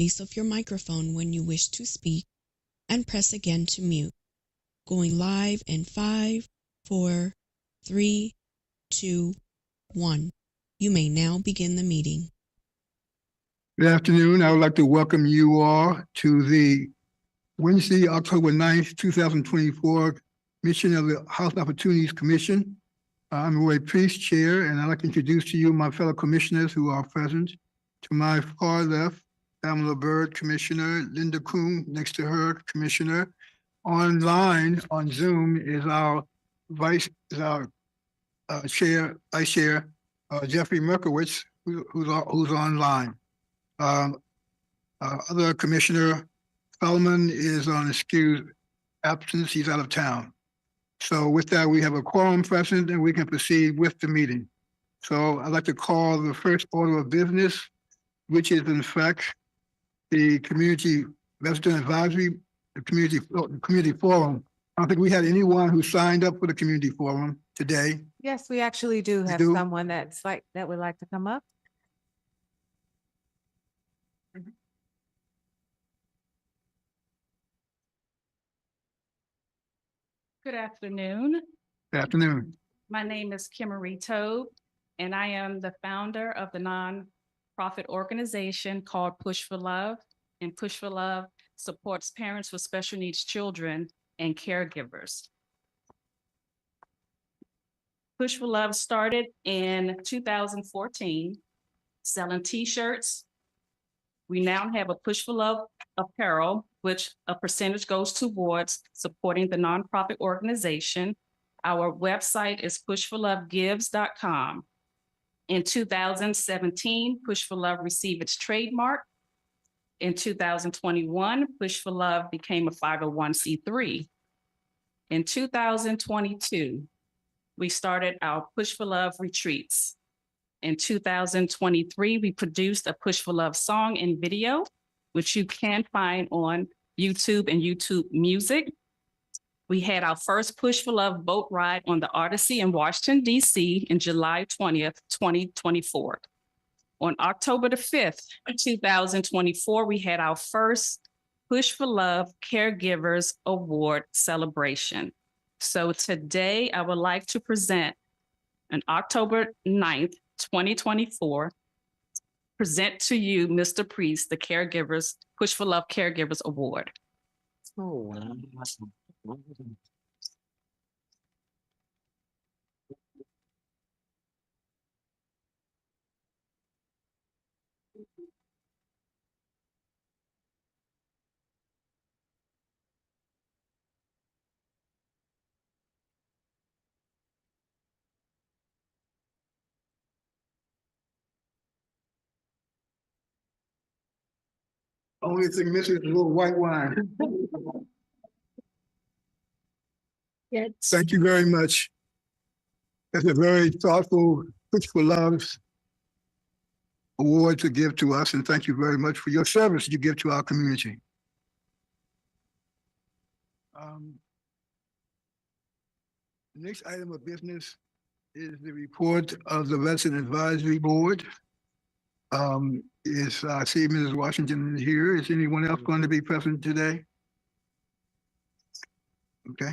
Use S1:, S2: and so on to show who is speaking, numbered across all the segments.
S1: release of your microphone when you wish to speak, and press again to mute. Going live in 5, 4, 3, 2, 1. You may now begin the meeting.
S2: Good afternoon. I would like to welcome you all to the Wednesday, October 9th, 2024 mission of the House Opportunities Commission. I'm Roy Priest, Chair, and I'd like to introduce to you my fellow commissioners who are present. To my far left, Pamela Bird, Commissioner. Linda Kuhn, next to her, Commissioner. Online on Zoom is our Vice Chair, Jeffrey Merkowitz, who's online. Other Commissioner Solomon is on excused absence. He's out of town. So with that, we have a quorum present and we can proceed with the meeting. So I'd like to call the first order of business, which is in fact the Community Resident Advisory, the Community Forum. I don't think we had anyone who signed up for the Community Forum today.
S3: Yes, we actually do have someone that would like to come up.
S4: Good afternoon.
S2: Good afternoon.
S4: My name is Kimmery Tobe, and I am the founder of the nonprofit organization called Push for Love. And Push for Love supports parents with special needs children and caregivers. Push for Love started in 2014, selling t-shirts. We now have a Push for Love apparel, which a percentage goes towards supporting the nonprofit organization. Our website is pushforlovegives.com. In 2017, Push for Love received its trademark. In 2021, Push for Love became a 501c3. In 2022, we started our Push for Love retreats. In 2023, we produced a Push for Love song and video, which you can find on YouTube and YouTube Music. We had our first Push for Love boat ride on the Odyssey in Washington, D.C. in July 20th, 2024. On October the 5th, 2024, we had our first Push for Love Caregivers Award celebration. So today I would like to present on October 9th, 2024, present to you, Mr. Priest, the Caregivers, Push for Love Caregivers Award.
S5: Oh,
S2: Only thing missing is a little white wine.
S5: yes.
S2: Thank you very much. That's a very thoughtful Push for Love award to give to us, and thank you very much for your service you give to our community. The next item of business is the report of the Resident Advisory Board. I see Mrs. Washington here. Is anyone else going to be present today? Okay.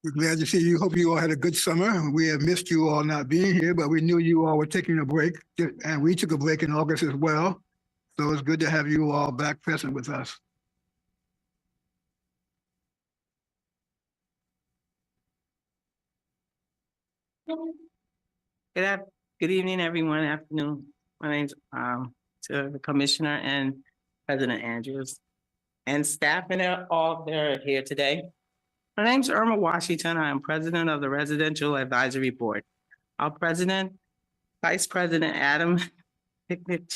S2: We're glad to see you. Hope you all had a good summer. We have missed you all not being here, but we knew you all were taking a break, and we took a break in August as well. So it's good to have you all back present with us.
S5: Good evening, everyone. Afternoon. My name's to the Commissioner and President Andrews and staff and all they're here today. My name's Irma Washington. I am President of the Residential Advisory Board. Our President, Vice President Adam could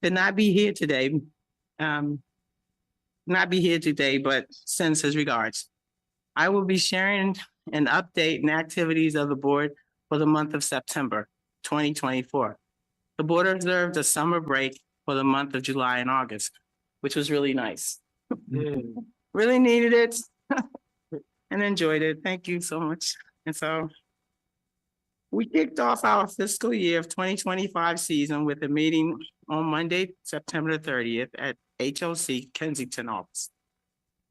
S5: not be here today. But sends his regards. I will be sharing an update and activities of the board for the month of September 2024. The board observed a summer break for the month of July and August, which was really nice. Really needed it and enjoyed it. Thank you so much. And so we kicked off our fiscal year of 2025 season with a meeting on Monday, September 30th at HOC Kensington office.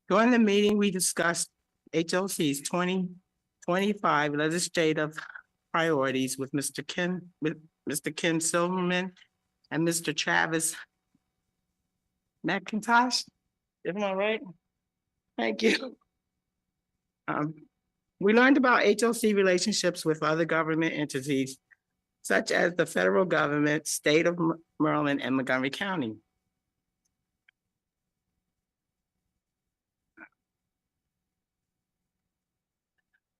S5: During the meeting, we discussed HOC's 2025 legislative priorities with Mr. Ken Silverman and Mr. Travis McIntosh. Am I right? Thank you. We learned about HOC relationships with other government entities, such as the federal government, state of Maryland, and Montgomery County.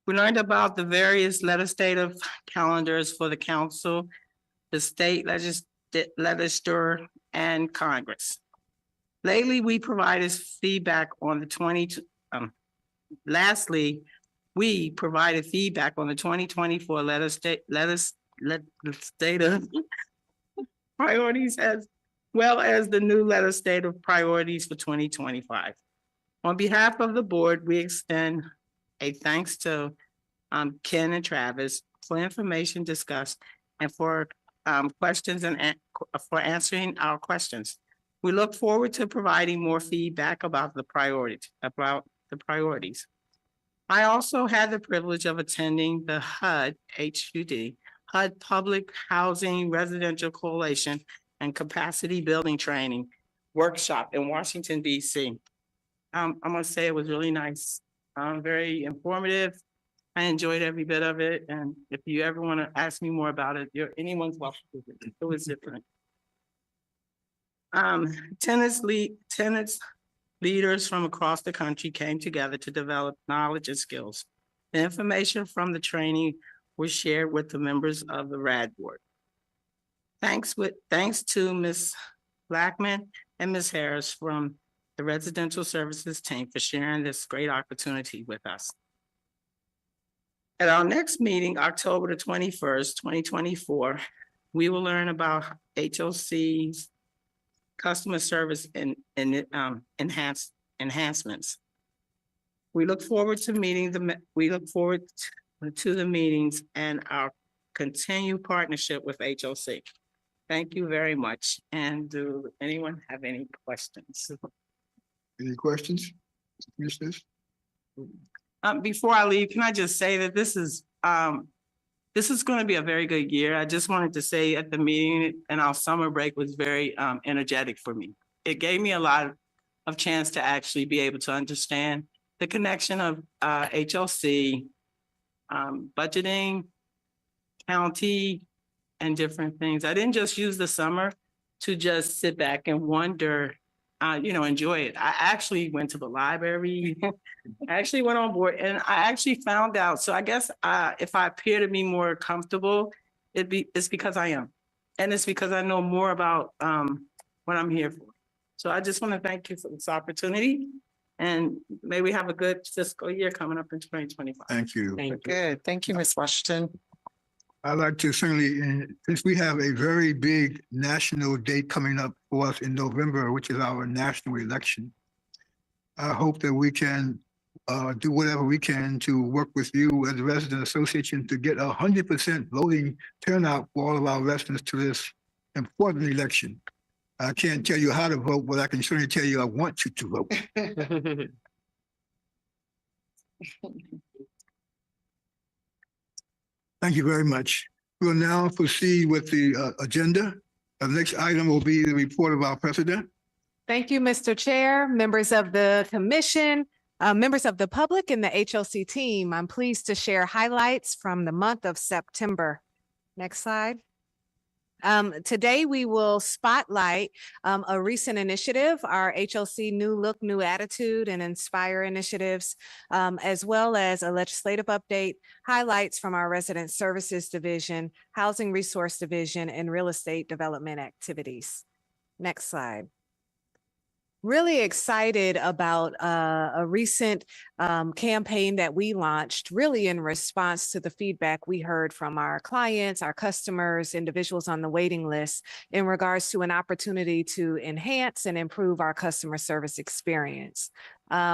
S5: We learned about the various legislative calendars for the council, the state legislature, and Congress. Lately, we provided feedback on the lastly, we provided feedback on the 2024 legislative priorities as well as the new legislative priorities for 2025. On behalf of the board, we extend a thanks to Ken and Travis for information discussed and for questions and for answering our questions. We look forward to providing more feedback about the priorities. I also had the privilege of attending the HUD Public Housing Residential Coalition and Capacity Building Training Workshop in Washington, D.C. I'm gonna say it was really nice, very informative. I enjoyed every bit of it, and if you ever want to ask me more about it, anyone's welcome. It was different. Tenants leaders from across the country came together to develop knowledge and skills. The information from the training was shared with the members of the RAD board. Thanks to Ms. Blackman and Ms. Harris from the residential services team for sharing this great opportunity with us. At our next meeting, October the 21st, 2024, we will learn about HOC's customer service and enhancements. We look forward to the meetings and our continued partnership with HOC. Thank you very much. And do anyone have any questions?
S2: Any questions, Commissioners?
S5: Before I leave, can I just say that this is going to be a very good year. I just wanted to say at the meeting and our summer break was very energetic for me. It gave me a lot of chance to actually be able to understand the connection of HOC, budgeting, county, and different things. I didn't just use the summer to just sit back and wonder, enjoy it. I actually went to the library. I actually went on board and I actually found out. So I guess if I appear to be more comfortable, it's because I am. And it's because I know more about what I'm here for. So I just want to thank you for this opportunity. And may we have a good fiscal year coming up in 2025.
S2: Thank you.
S6: Good. Thank you, Ms. Washington.
S2: I'd like to certainly, since we have a very big national date coming up for us in November, which is our national election, I hope that we can do whatever we can to work with you as a resident association to get 100% voting turnout for all of our residents to this important election. I can't tell you how to vote, but I can certainly tell you I want you to vote. Thank you very much. We'll now proceed with the agenda. The next item will be the report of our president.
S3: Thank you, Mr. Chair, members of the commission, members of the public and the HOC team. I'm pleased to share highlights from the month of September. Next slide. Today, we will spotlight a recent initiative, our HOC New Look, New Attitude and Inspire initiatives, as well as a legislative update, highlights from our Resident Services Division, Housing Resource Division, and Real Estate Development activities. Next slide. Really excited about a recent campaign that we launched really in response to the feedback we heard from our clients, our customers, individuals on the waiting list in regards to an opportunity to enhance and improve our customer service experience.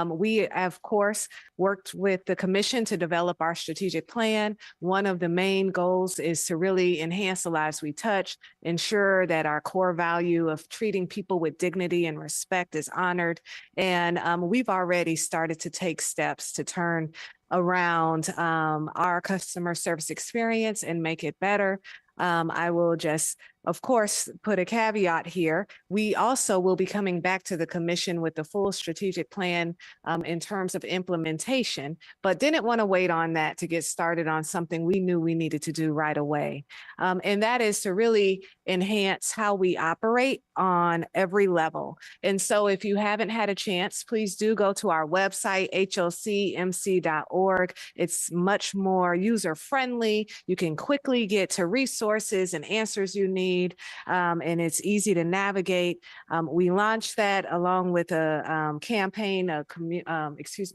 S3: We, of course, worked with the commission to develop our strategic plan. One of the main goals is to really enhance the lives we touch, ensure that our core value of treating people with dignity and respect is honored. And we've already started to take steps to turn around our customer service experience and make it better. I will just, of course, put a caveat here. We also will be coming back to the commission with the full strategic plan in terms of implementation, but didn't want to wait on that to get started on something we knew we needed to do right away. And that is to really enhance how we operate on every level. And so if you haven't had a chance, please do go to our website, hocmc.org. It's much more user-friendly. You can quickly get to resources and answers you need, and it's easy to navigate. We launched that along with a campaign,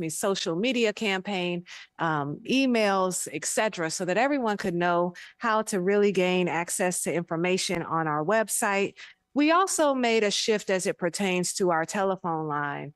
S3: social media campaign, emails, etc., so that everyone could know how to really gain access to information on our website. We also made a shift as it pertains to our telephone line.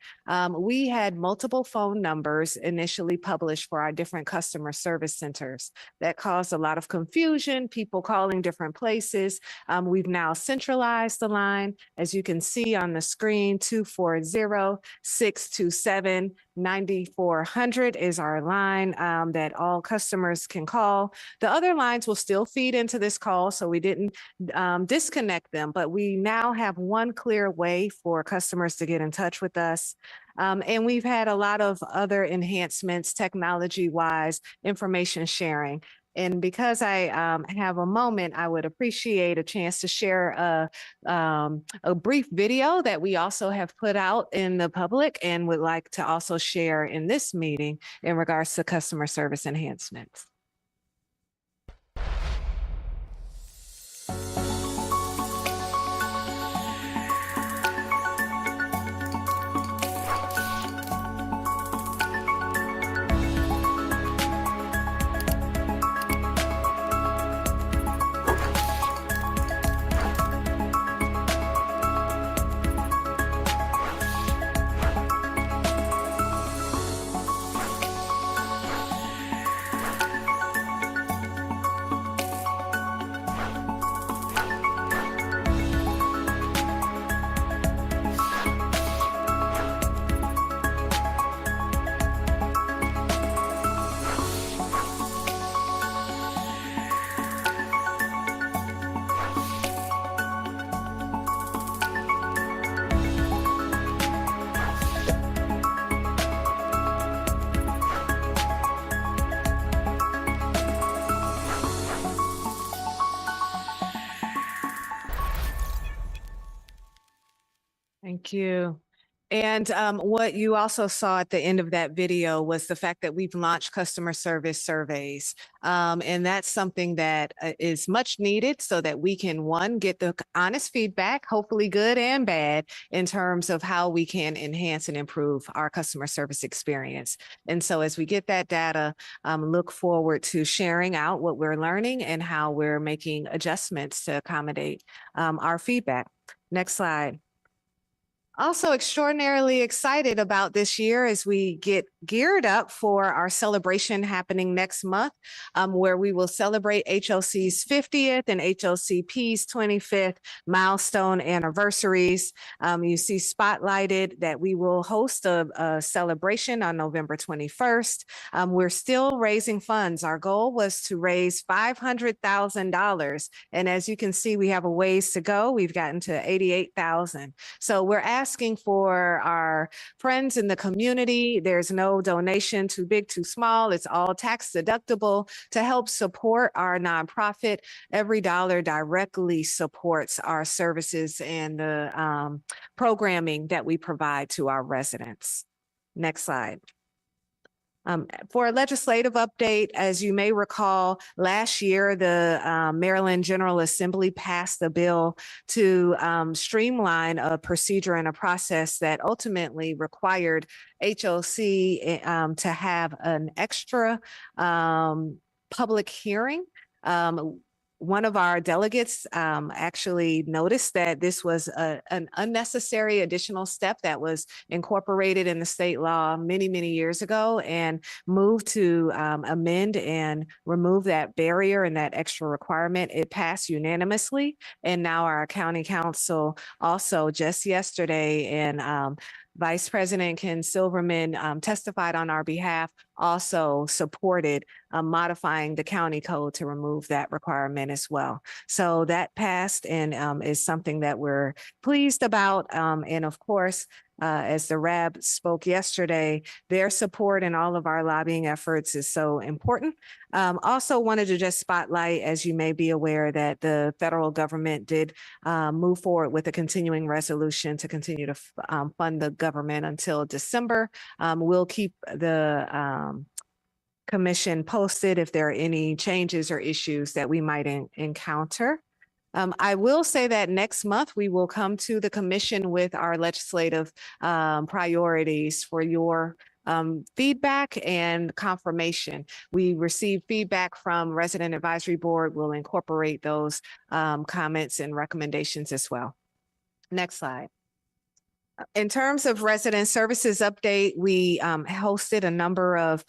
S3: We had multiple phone numbers initially published for our different customer service centers. That caused a lot of confusion, people calling different places. We've now centralized the line. As you can see on the screen, 240-627-9400 is our line that all customers can call. The other lines will still feed into this call, so we didn't disconnect them, but we now have one clear way for customers to get in touch with us. And we've had a lot of other enhancements technology-wise, information sharing. And because I have a moment, I would appreciate a chance to share a brief video that we also have put out in the public and would like to also share in this meeting in regards to customer service enhancements. Thank you. And what you also saw at the end of that video was the fact that we've launched customer service surveys. And that's something that is much needed so that we can, one, get the honest feedback, hopefully good and bad, in terms of how we can enhance and improve our customer service experience. And so as we get that data, look forward to sharing out what we're learning and how we're making adjustments to accommodate our feedback. Next slide. Also extraordinarily excited about this year as we get geared up for our celebration happening next month, where we will celebrate HOC's 50th and HOCP's 25th milestone anniversaries. You see spotlighted that we will host a celebration on November 21st. We're still raising funds. Our goal was to raise $500,000. And as you can see, we have a ways to go. We've gotten to 88,000. So we're asking for our friends in the community. There's no donation too big, too small. It's all tax deductible to help support our nonprofit. Every dollar directly supports our services and the programming that we provide to our residents. Next slide. For a legislative update, as you may recall, last year, the Maryland General Assembly passed a bill to streamline a procedure and a process that ultimately required HOC to have an extra public hearing one of our delegates actually noticed that this was an unnecessary additional step that was incorporated in the state law many, many years ago, and moved to amend and remove that barrier and that extra requirement. It passed unanimously, and now our county council also just yesterday, and Vice President Ken Silverman testified on our behalf, also supported modifying the county code to remove that requirement as well. So that passed, and is something that we're pleased about. And of course, as the RAB spoke yesterday, their support in all of our lobbying efforts is so important. Also wanted to just spotlight, as you may be aware, that the federal government did move forward with a continuing resolution to continue to fund the government until December. We'll keep the commission posted if there are any changes or issues that we might encounter. I will say that next month we will come to the commission with our legislative priorities for your feedback and confirmation. We received feedback from Resident Advisory Board. We'll incorporate those comments and recommendations as well. Next slide. In terms of resident services update, we hosted a number of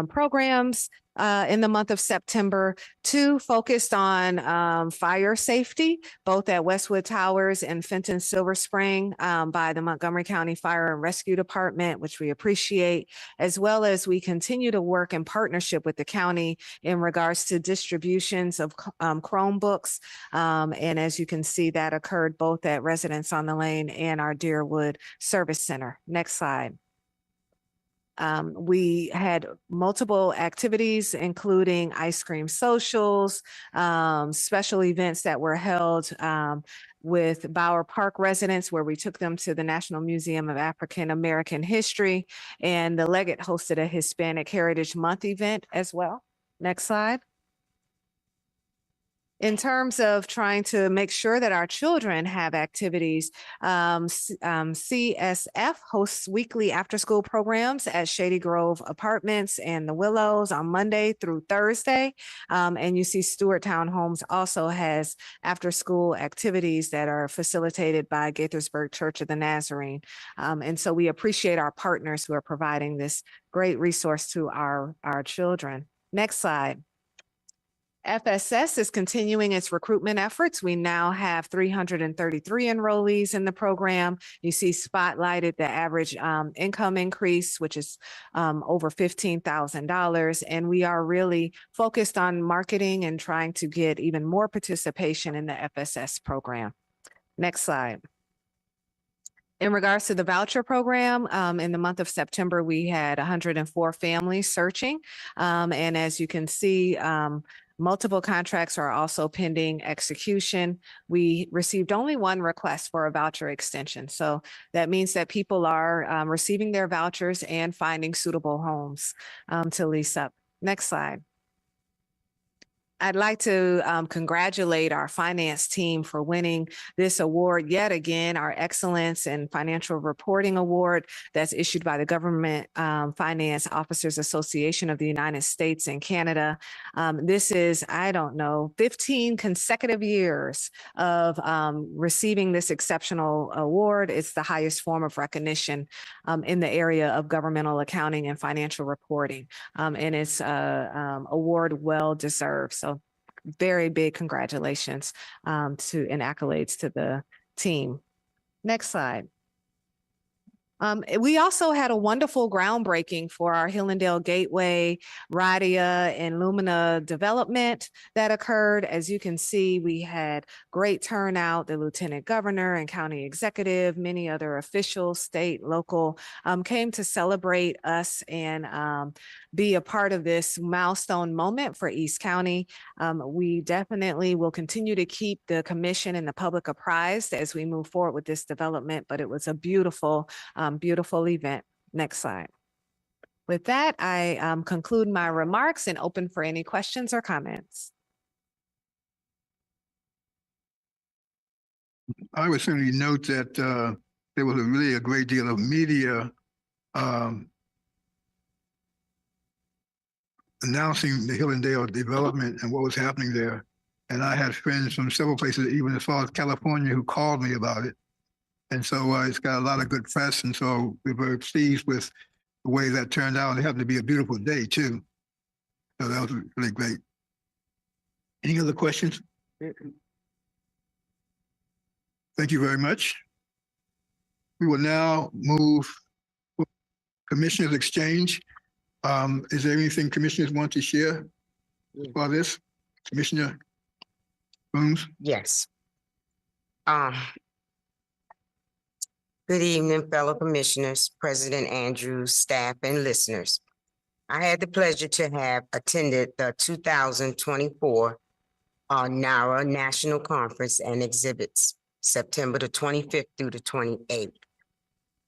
S3: programs in the month of September, 2 focused on fire safety, both at Westwood Towers and Fenton Silver Spring by the Montgomery County Fire and Rescue Department, which we appreciate, as well as we continue to work in partnership with the county in regards to distributions of Chromebooks. And as you can see, that occurred both at Residence on the Lane and our Deerwood Service Center. Next slide. We had multiple activities, including ice cream socials, special events that were held with Bower Park residents, where we took them to the National Museum of African American History, and the Leggett hosted a Hispanic Heritage Month event as well. Next slide. In terms of trying to make sure that our children have activities, CSF hosts weekly after-school programs at Shady Grove Apartments and the Willows on Monday through Thursday. And you see Stewart Townhomes also has after-school activities that are facilitated by Gaithersburg Church of the Nazarene. And so we appreciate our partners who are providing this great resource to our children. Next slide. FSS is continuing its recruitment efforts. We now have 333 enrollees in the program. You see spotlighted the average income increase, which is over $15,000. And we are really focused on marketing and trying to get even more participation in the FSS program. Next slide. In regards to the voucher program, in the month of September, we had 104 families searching. And as you can see, multiple contracts are also pending execution. We received only 1 request for a voucher extension. So that means that people are receiving their vouchers and finding suitable homes to lease up. Next slide. I'd like to congratulate our finance team for winning this award yet again, our Excellence in Financial Reporting Award that's issued by the Government Finance Officers Association of the United States and Canada. This is, 15 consecutive years of receiving this exceptional award. It's the highest form of recognition in the area of governmental accounting and financial reporting. And it's an award well deserved. So very big congratulations and accolades to the team. Next slide. We also had a wonderful groundbreaking for our Hillendale Gateway, Radia, and Lumina development that occurred. As you can see, we had great turnout. The Lieutenant Governor and County Executive, many other officials, state, local, came to celebrate us and be a part of this milestone moment for East County. We definitely will continue to keep the commission and the public apprised as we move forward with this development, but it was a beautiful event. Next slide. With that, I conclude my remarks and open for any questions or comments.
S2: I would certainly note that there was really a great deal of media announcing the Hillendale development and what was happening there. And I had friends from several places, even as far as California, who called me about it. And so it's got a lot of good press. And so we're very pleased with the way that turned out. It happened to be a beautiful day, too. So that was really great. Any other questions? Thank you very much. We will now move Commissioners Exchange. Is there anything commissioners want to share about this? Commissioner Boones?
S7: Yes. Good evening, fellow commissioners, President Andrews, staff, and listeners. I had the pleasure to have attended the 2024 NARA National Conference and Exhibits, September the 25th through the 28th.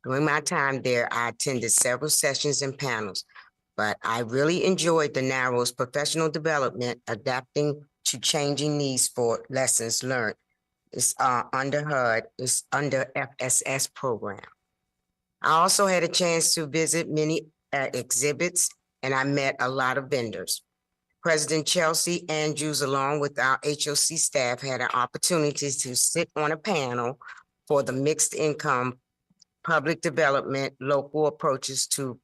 S7: During my time there, I attended several sessions and panels, but I really enjoyed the NARA's professional development, adapting to changing needs for lessons learned. It's under HUD, it's under FSS program. I also had a chance to visit many exhibits, and I met a lot of vendors. President Chelsea Andrews, along with our HOC staff, had an opportunity to sit on a panel for the mixed income public development, local approaches to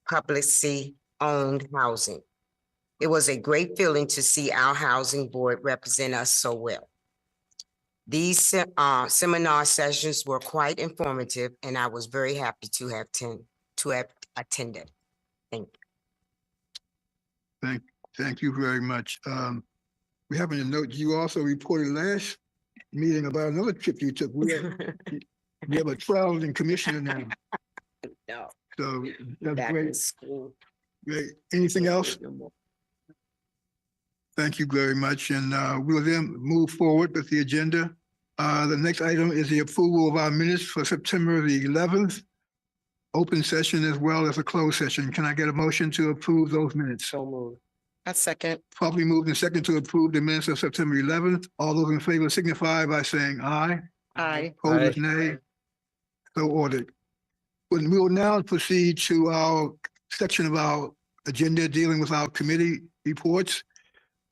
S7: publicly owned housing. It was a great feeling to see our housing board represent us so well. These seminar sessions were quite informative, and I was very happy to have attended. Thank you.
S2: Thank you very much. We happen to note you also reported last meeting about another trip you took. We have a traveling commissioner now.
S7: No,
S2: So that's
S7: back
S2: great.
S7: in school.
S2: Great. Anything else? Thank you very much. And we'll then move forward with the agenda. The next item is the approval of our minutes for September the 11th, open session as well as a closed session. Can I get a motion to approve those minutes?
S7: So moved. A second.
S2: Properly moved and second to approve the minutes of September 11th. All those in favor signify by saying aye.
S7: Aye.
S2: Opposed, nay. So ordered. We will now proceed to our section of our agenda dealing with our committee reports.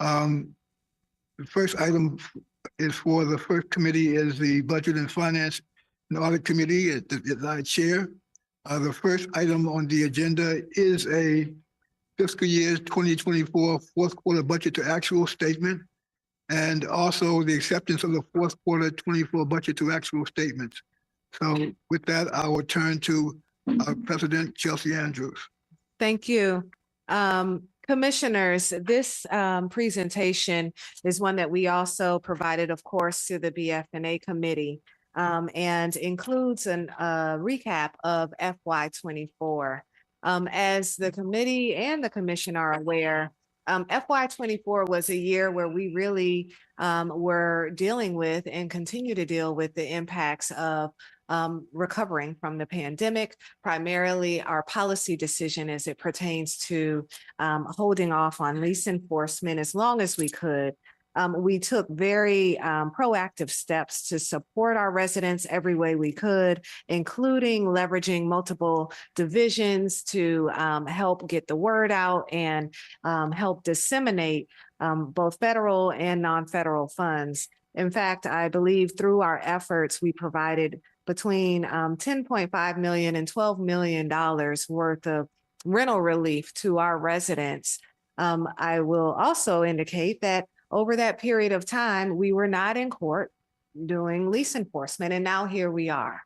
S2: The first item is for the first committee is the Budget and Finance and Audit Committee that I chair. The first item on the agenda is a fiscal year 2024 fourth quarter budget to actual statement, and also the acceptance of the fourth quarter 24 budget to actual statements. So with that, I will turn to our President Chelsea Andrews.
S3: Thank you. Commissioners, this presentation is one that we also provided, of course, to the BF&A committee, and includes a recap of FY24. As the committee and the commission are aware, FY24 was a year where we really were dealing with and continue to deal with the impacts of recovering from the pandemic, primarily our policy decision as it pertains to holding off on lease enforcement as long as we could. We took very proactive steps to support our residents every way we could, including leveraging multiple divisions to help get the word out and help disseminate both federal and non-federal funds. In fact, I believe through our efforts, we provided between $10.5 million and $12 million worth of rental relief to our residents. I will also indicate that over that period of time, we were not in court doing lease enforcement, and now here we are.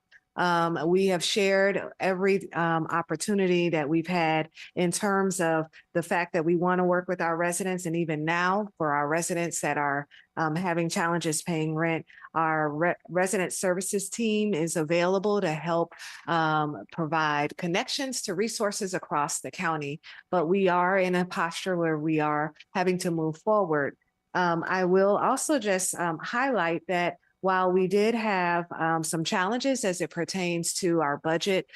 S3: We have shared every opportunity that we've had in terms of the fact that we want to work with our residents, and even now for our residents that are having challenges paying rent, our resident services team is available to help provide connections to resources across the county. But we are in a posture where we are having to move forward. I will also just highlight that while we did have some challenges as it pertains to our budget,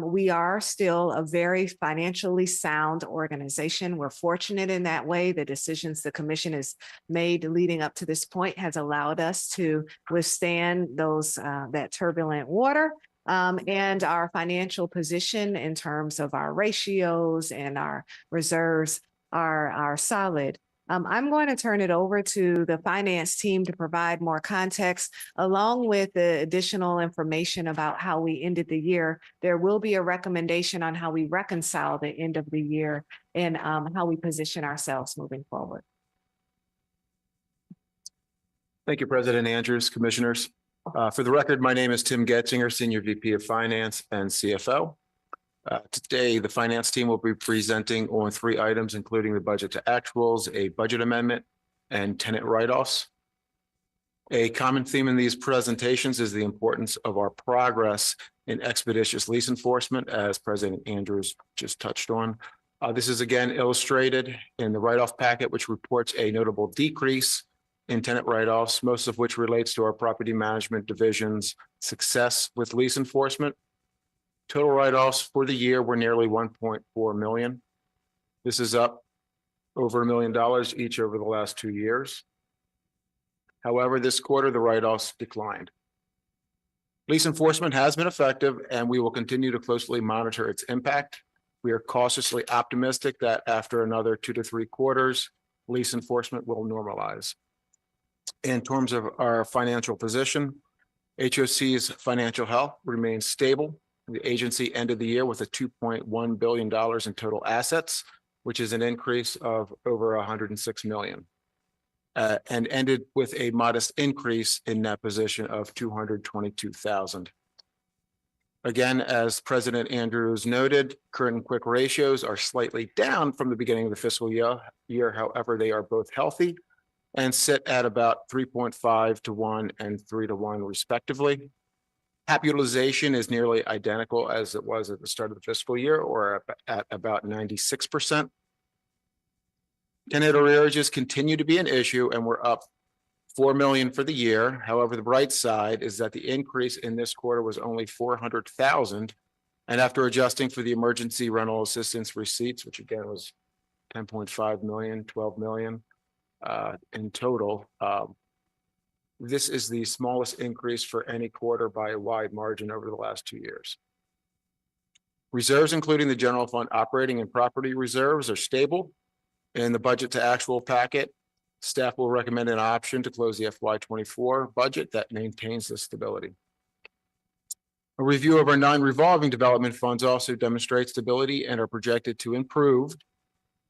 S3: we are still a very financially sound organization. We're fortunate in that way. The decisions the commission has made leading up to this point has allowed us to withstand that turbulent water. And our financial position in terms of our ratios and our reserves are solid. I'm going to turn it over to the finance team to provide more context, along with the additional information about how we ended the year. There will be a recommendation on how we reconcile the end of the year and how we position ourselves moving forward.
S8: Thank you, President Andrews, Commissioners. For the record, my name is Tim Getzinger, Senior VP of Finance and CFO. Today, the finance team will be presenting on 3 items, including the budget to actuals, a budget amendment, and tenant write-offs. A common theme in these presentations is the importance of our progress in expeditious lease enforcement, as President Andrews just touched on. This is again illustrated in the write-off packet, which reports a notable decrease in tenant write-offs, most of which relates to our property management division's success with lease enforcement. Total write-offs for the year were nearly 1.4 million. This is up over $1 million each over the last 2 years. However, this quarter, the write-offs declined. Lease enforcement has been effective, and we will continue to closely monitor its impact. We are cautiously optimistic that after another 2 to 3 quarters, lease enforcement will normalize. In terms of our financial position, HOC's financial health remains stable. The agency ended the year with a $2.1 billion in total assets, which is an increase of over $106 million, and ended with a modest increase in net position of $222,000. Again, as President Andrews noted, current and quick ratios are slightly down from the beginning of the fiscal year. However, they are both healthy and sit at about 3.5 to 1 and 3 to 1 respectively. HAP utilization is nearly identical as it was at the start of the fiscal year, or at about 96%. Tenant arrearages continue to be an issue, and we're up $4 million for the year. However, the bright side is that the increase in this quarter was only $400,000. And after adjusting for the emergency rental assistance receipts, which again was 10.5 million, 12 million in total, this is the smallest increase for any quarter by a wide margin over the last 2 years. Reserves, including the general fund operating and property reserves, are stable. In the budget to actual packet, staff will recommend an option to close the FY24 budget that maintains this stability. A review of our non-revolving development funds also demonstrates stability and are projected to improve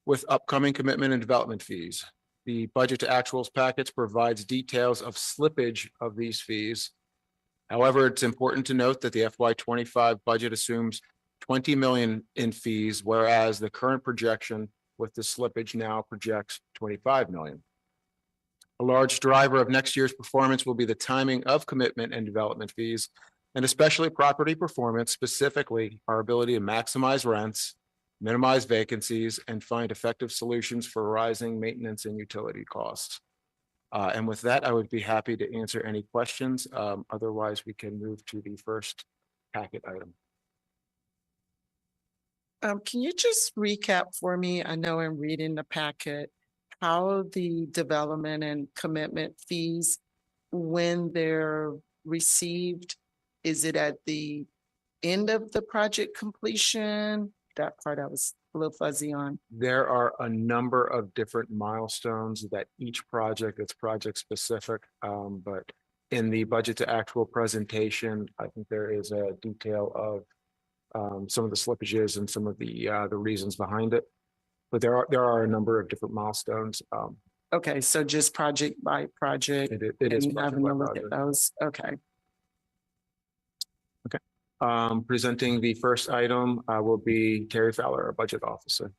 S8: with upcoming commitment and development fees. The budget to actuals package provides details of slippage of these fees. However, it's important to note that the FY25 budget assumes 20 million in fees, whereas the current projection with the slippage now projects 25 million. A large driver of next year's performance will be the timing of commitment and development fees, and especially property performance, specifically our ability to maximize rents, minimize vacancies, and find effective solutions for rising maintenance and utility costs. And with that, I would be happy to answer any questions. Otherwise, we can move to the first packet item.
S6: Can you just recap for me? I know in reading the packet, how the development and commitment fees, when they're received, is it at the end of the project completion? That part I was a little fuzzy on.
S8: There are a number of different milestones that each project, it's project specific, but in the budget to actual presentation, I think there is a detail of some of the slippages and some of the reasons behind it. But there are a number of different milestones.
S6: Okay, so just project by project.
S8: It is
S6: and having
S8: project by
S6: a look at
S8: project.
S6: those. Okay.
S8: Presenting the first item will be Terry Fowler, our budget officer.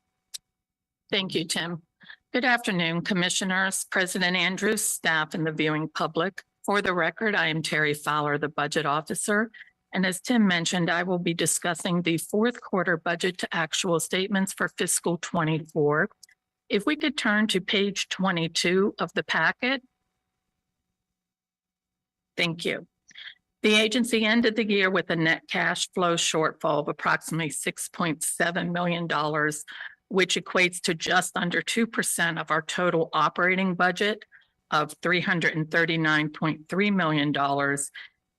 S9: Thank you, Tim. Good afternoon, Commissioners, President Andrews, staff, and the viewing public. For the record, I am Terry Fowler, the budget officer. And as Tim mentioned, I will be discussing the fourth quarter budget to actual statements for fiscal 24. If we could turn to page 22 of the packet. Thank you. The agency ended the year with a net cash flow shortfall of approximately $6.7 million, which equates to just under 2% of our total operating budget of $339.3 million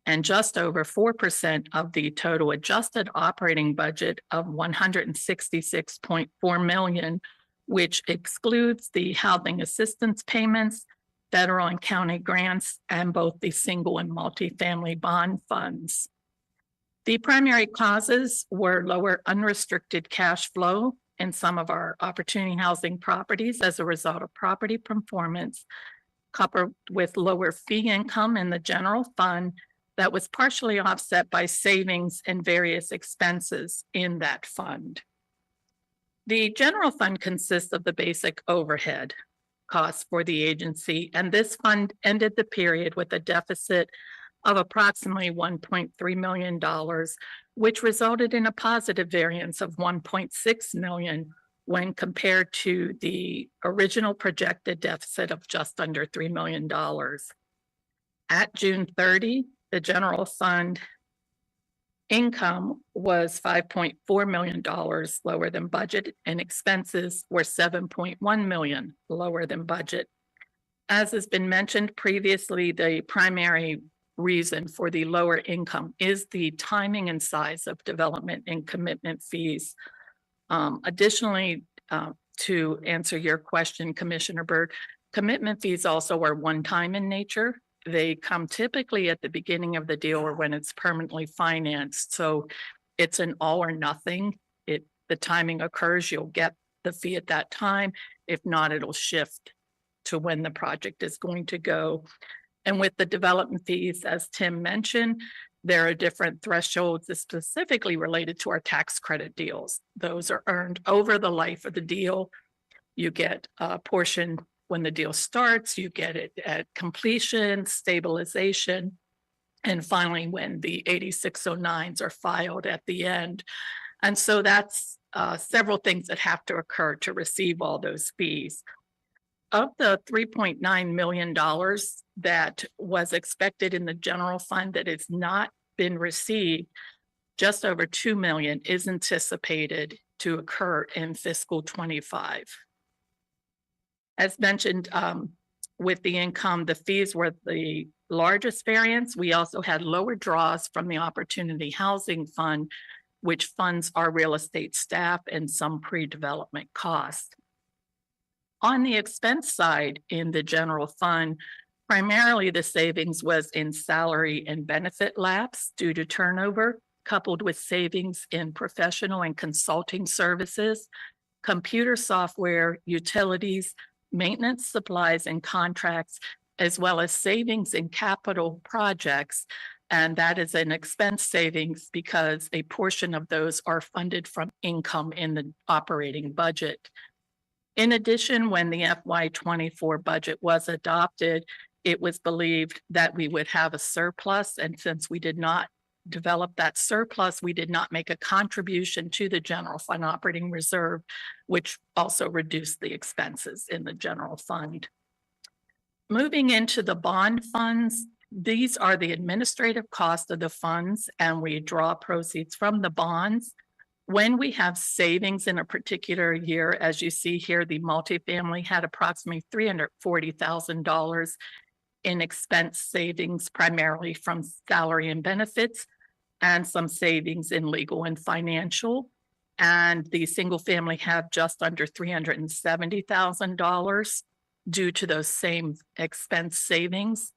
S9: and just over 4% of the total adjusted operating budget of $166.4 million, which excludes the housing assistance payments, federal and county grants, and both the single and multifamily bond funds. The primary causes were lower unrestricted cash flow in some of our opportunity housing properties as a result of property performance, coupled with lower fee income in the general fund that was partially offset by savings and various expenses in that fund. The general fund consists of the basic overhead costs for the agency, and this fund ended the period with a deficit of approximately $1.3 million, which resulted in a positive variance of $1.6 million when compared to the original projected deficit of just under $3 million. At June 30, the general fund income was $5.4 million lower than budget, and expenses were $7.1 million lower than budget. As has been mentioned previously, the primary reason for the lower income is the timing and size of development and commitment fees. Additionally, to answer your question, Commissioner Byrd, commitment fees also are one-time in nature. They come typically at the beginning of the deal or when it's permanently financed. So it's an all or nothing. The timing occurs, you'll get the fee at that time. If not, it'll shift to when the project is going to go. And with the development fees, as Tim mentioned, there are different thresholds specifically related to our tax credit deals. Those are earned over the life of the deal. You get a portion when the deal starts, you get it at completion, stabilization, and finally when the 8609s are filed at the end. And so that's several things that have to occur to receive all those fees. Of the $3.9 million that was expected in the general fund that has not been received, just over $2 million is anticipated to occur in fiscal 25. As mentioned, with the income, the fees were the largest variance. We also had lower draws from the Opportunity Housing Fund, which funds our real estate staff and some pre-development costs. On the expense side in the general fund, primarily the savings was in salary and benefit lapse due to turnover, coupled with savings in professional and consulting services, computer software, utilities, maintenance supplies and contracts, as well as savings in capital projects. And that is an expense savings because a portion of those are funded from income in the operating budget. In addition, when the FY24 budget was adopted, it was believed that we would have a surplus. And since we did not develop that surplus, we did not make a contribution to the general fund operating reserve, which also reduced the expenses in the general fund. Moving into the bond funds, these are the administrative cost of the funds, and we draw proceeds from the bonds. When we have savings in a particular year, as you see here, the multifamily had approximately $340,000 in expense savings, primarily from salary and benefits, and some savings in legal and financial. And the single family have just under $370,000 due to those same expense savings.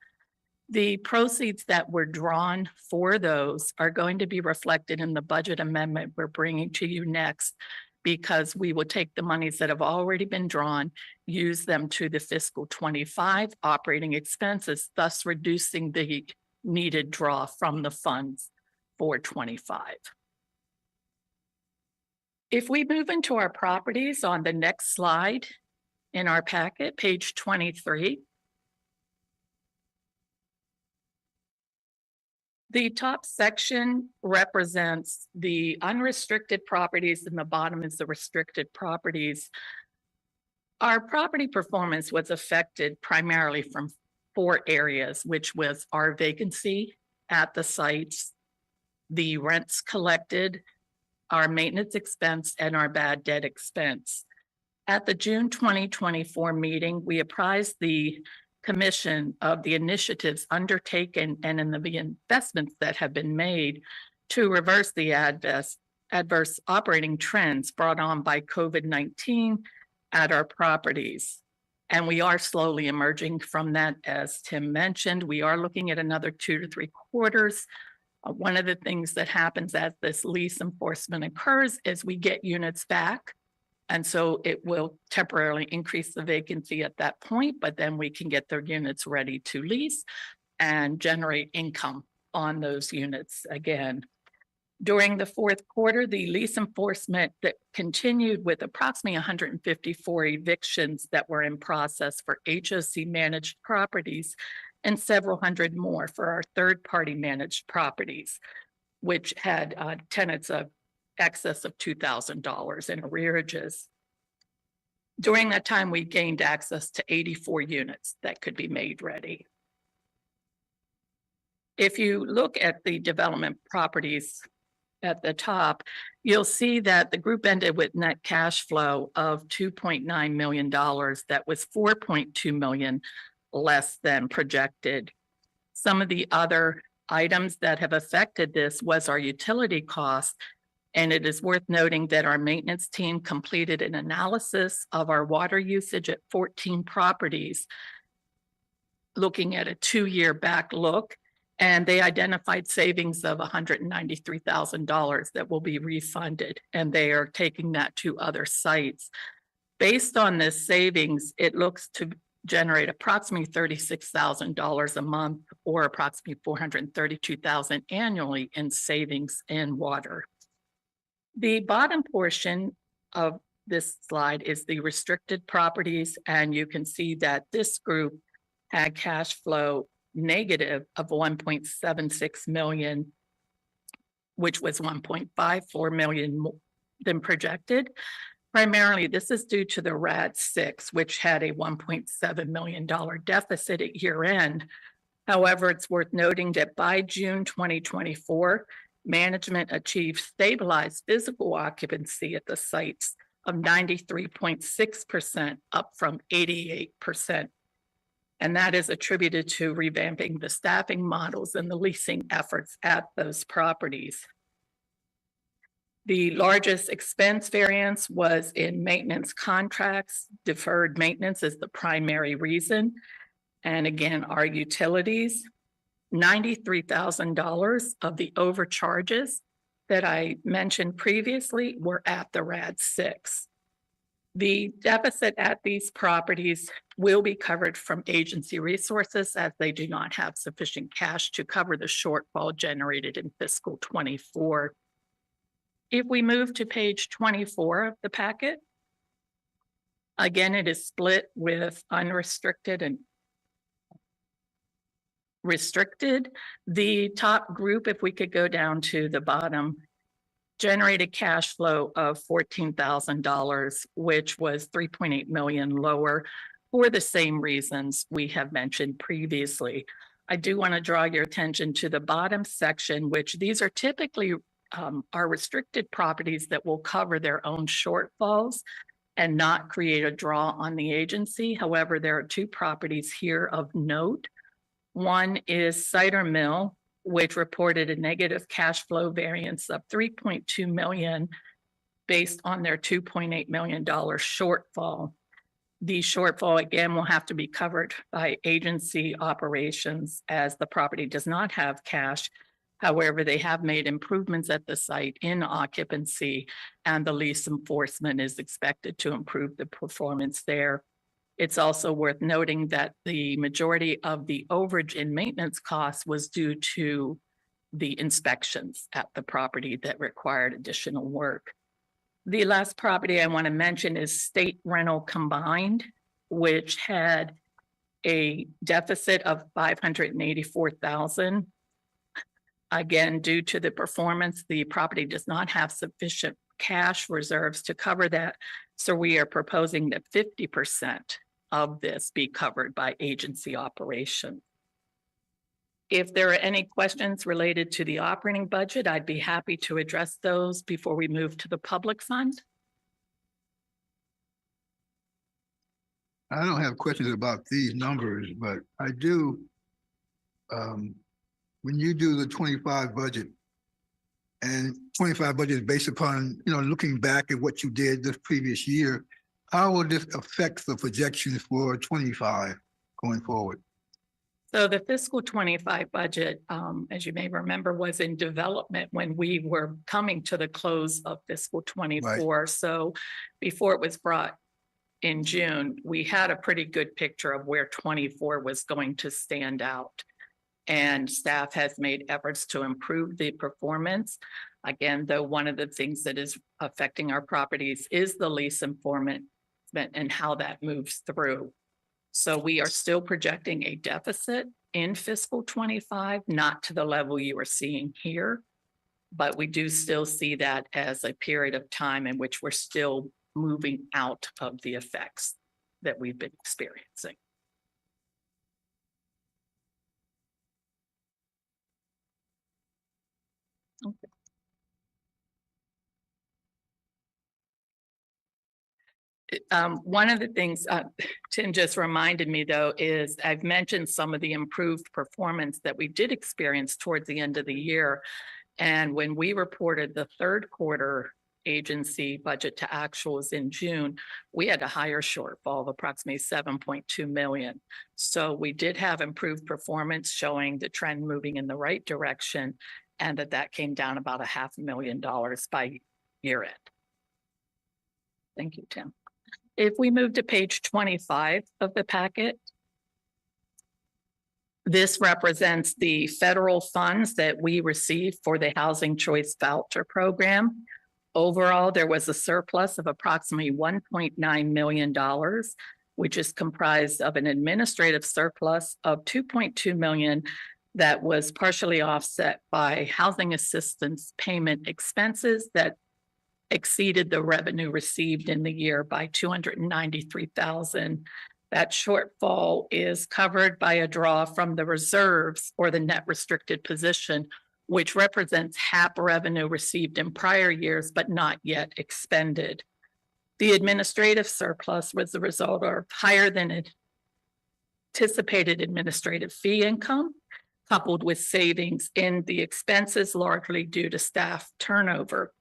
S9: The proceeds that were drawn for those are going to be reflected in the budget amendment we're bringing to you next, because we will take the monies that have already been drawn, use them to the fiscal 25 operating expenses, thus reducing the needed draw from the funds for 25. If we move into our properties on the next slide in our packet, page 23, the top section represents the unrestricted properties and the bottom is the restricted properties. Our property performance was affected primarily from 4 areas, which was our vacancy at the sites, the rents collected, our maintenance expense, and our bad debt expense. At the June 2024 meeting, we apprised the Commission of the initiatives undertaken and in the investments that have been made to reverse the adverse operating trends brought on by COVID-19 at our properties. And we are slowly emerging from that, as Tim mentioned. We are looking at another 2 to 3 quarters. One of the things that happens as this lease enforcement occurs is we get units back. And so it will temporarily increase the vacancy at that point, but then we can get their units ready to lease and generate income on those units again. During the fourth quarter, the lease enforcement that continued with approximately 154 evictions that were in process for HOC managed properties and several hundred more for our third-party managed properties, which had tenants of excess of $2,000 in arrearages. During that time, we gained access to 84 units that could be made ready. If you look at the development properties at the top, you'll see that the group ended with net cash flow of $2.9 million. That was $4.2 million less than projected. Some of the other items that have affected this was our utility costs. And it is worth noting that our maintenance team completed an analysis of our water usage at 14 properties, looking at a 2-year back look, and they identified savings of $193,000 that will be refunded, and they are taking that to other sites. Based on this savings, it looks to generate approximately $36,000 a month or approximately $432,000 annually in savings in water. The bottom portion of this slide is the restricted properties, and you can see that this group had cash flow negative of 1.76 million, which was 1.54 million more than projected. Primarily, this is due to the RAD 6, which had a $1.7 million deficit at year end. However, it's worth noting that by June 2024, management achieved stabilized physical occupancy at the sites of 93.6%, up from 88%. And that is attributed to revamping the staffing models and the leasing efforts at those properties. The largest expense variance was in maintenance contracts. Deferred maintenance is the primary reason. And again, our utilities, $93,000 of the overcharges that I mentioned previously were at the RAD 6. The deficit at these properties will be covered from agency resources as they do not have sufficient cash to cover the shortfall generated in fiscal 24. If we move to page 24 of the packet, again, it is split with unrestricted and restricted. The top group, if we could go down to the bottom, generated cash flow of $14,000, which was 3.8 million lower for the same reasons we have mentioned previously. I do want to draw your attention to the bottom section, which these are typically our restricted properties that will cover their own shortfalls and not create a draw on the agency. However, there are 2 properties here of note. One is Cider Mill, which reported a negative cash flow variance of 3.2 million based on their $2.8 million shortfall. The shortfall, again, will have to be covered by agency operations as the property does not have cash. However, they have made improvements at the site in occupancy, and the lease enforcement is expected to improve the performance there. It's also worth noting that the majority of the overage in maintenance costs was due to the inspections at the property that required additional work. The last property I want to mention is State Rental Combined, which had a deficit of $584,000. Again, due to the performance, the property does not have sufficient cash reserves to cover that. So we are proposing that 50% of this be covered by agency operation. If there are any questions related to the operating budget, I'd be happy to address those before we move to the public fund.
S2: I don't have questions about these numbers, but I do. When you do the 25 budget, and 25 budget is based upon, looking back at what you did this previous year, How will this affect the projections for 25 going forward?
S9: So the fiscal 25 budget, as you may remember, was in development when we were coming to the close of fiscal 24. So before it was brought in June, we had a pretty good picture of where 24 was going to stand out. And staff has made efforts to improve the performance. Again, though, one of the things that is affecting our properties is the lease informant and how that moves through. So we are still projecting a deficit in fiscal 25, not to the level you are seeing here. But we do still see that as a period of time in which we're still moving out of the effects that we've been experiencing. Okay. One of the things Tim just reminded me, though, is I've mentioned some of the improved performance that we did experience towards the end of the year. And when we reported the third quarter agency budget to actuals in June, we had a higher shortfall of approximately 7.2 million. So we did have improved performance showing the trend moving in the right direction, and that came down about $500,000 by year end. Thank you, Tim. If we move to page 25 of the packet, this represents the federal funds that we receive for the Housing Choice Voucher Program. Overall, there was a surplus of approximately $1.9 million, which is comprised of an administrative surplus of $2.2 million that was partially offset by housing assistance payment expenses that exceeded the revenue received in the year by $293,000. That shortfall is covered by a draw from the reserves or the net restricted position, which represents HAP revenue received in prior years, but not yet expended. The administrative surplus was the result of higher than anticipated administrative fee income, coupled with savings in the expenses, largely due to staff turnover.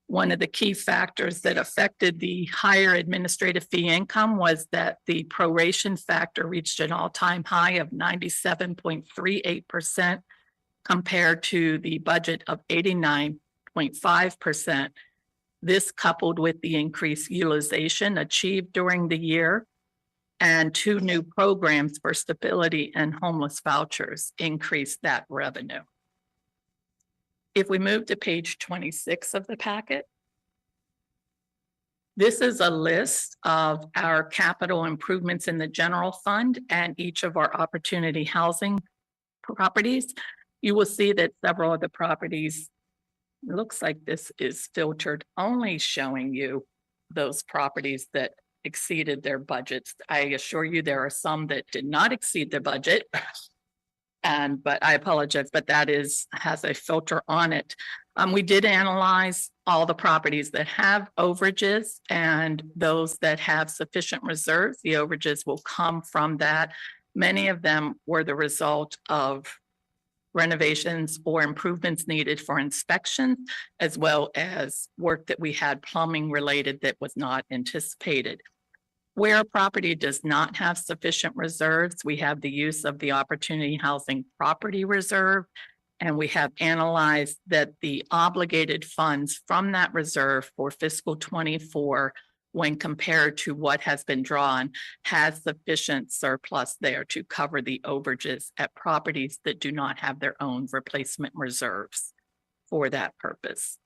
S9: One of the key factors that affected the higher administrative fee income was that the proration factor reached an all-time high of 97.38% compared to the budget of 89.5%. This, coupled with the increased utilization achieved during the year and 2 new programs for stability and homeless vouchers, increased that revenue. If we move to page 26 of the packet, this is a list of our capital improvements in the general fund and each of our opportunity housing properties. You will see that several of the properties, it looks like this is filtered, only showing you those properties that exceeded their budgets. I assure you there are some that did not exceed their budget. But I apologize, but that has a filter on it. We did analyze all the properties that have overages and those that have sufficient reserves. The overages will come from that. Many of them were the result of renovations or improvements needed for inspection, as well as work that we had plumbing related that was not anticipated. Where a property does not have sufficient reserves, we have the use of the Opportunity Housing Property Reserve, and we have analyzed that the obligated funds from that reserve for fiscal 24, when compared to what has been drawn, has sufficient surplus there to cover the overages at properties that do not have their own replacement reserves for that purpose.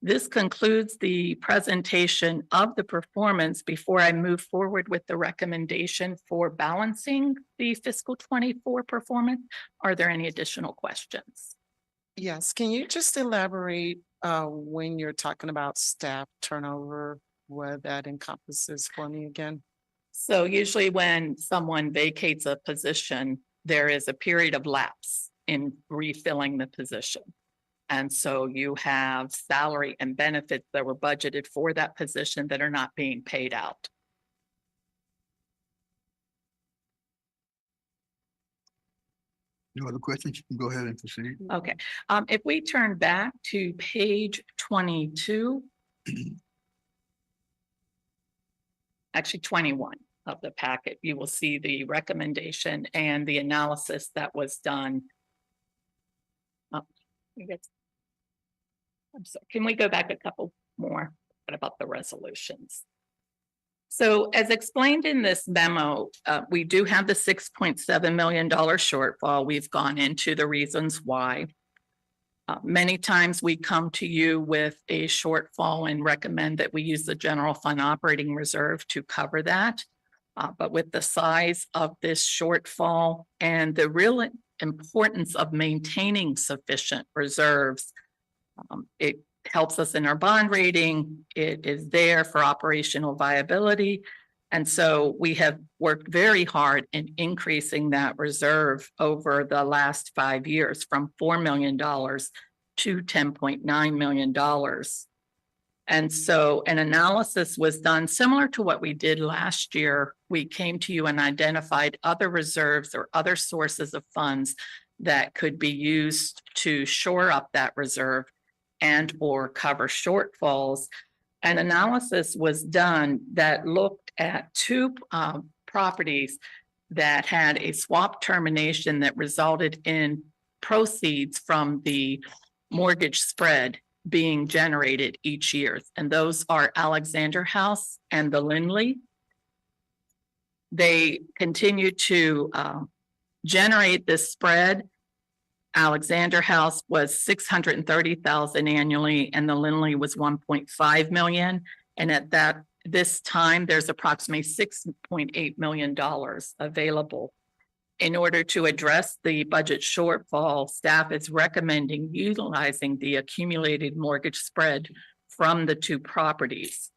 S9: This concludes the presentation of the performance. Before I move forward with the recommendation for balancing the fiscal 24 performance, are there any additional questions?
S6: Yes, can you just elaborate when you're talking about staff turnover, what that encompasses for me again?
S9: So usually when someone vacates a position, there is a period of lapse in refilling the position. And so you have salary and benefits that were budgeted for that position that are not being paid out.
S2: No other questions? You can go ahead and proceed.
S9: Okay. If we turn back to page 22, actually 21 of the packet, you will see the recommendation and the analysis that was done. I'm sorry, can we go back a couple more? What about the resolutions? So as explained in this memo, we do have the $6.7 million shortfall. We've gone into the reasons why. Many times we come to you with a shortfall and recommend that we use the general fund operating reserve to cover that. But with the size of this shortfall and the real importance of maintaining sufficient reserves, it helps us in our bond rating. It is there for operational viability. And so we have worked very hard in increasing that reserve over the last 5 years from $4 million to $10.9 million. And so an analysis was done similar to what we did last year. We came to you and identified other reserves or other sources of funds that could be used to shore up that reserve and or cover shortfalls. An analysis was done that looked at two properties that had a swap termination that resulted in proceeds from the mortgage spread being generated each year. And those are Alexander House and the Lindley. They continue to generate this spread. Alexander House was $630,000 annually, and the Lindley was $1.5 million. And at this time, there's approximately $6.8 million available. In order to address the budget shortfall, staff is recommending utilizing the accumulated mortgage spread from the two properties.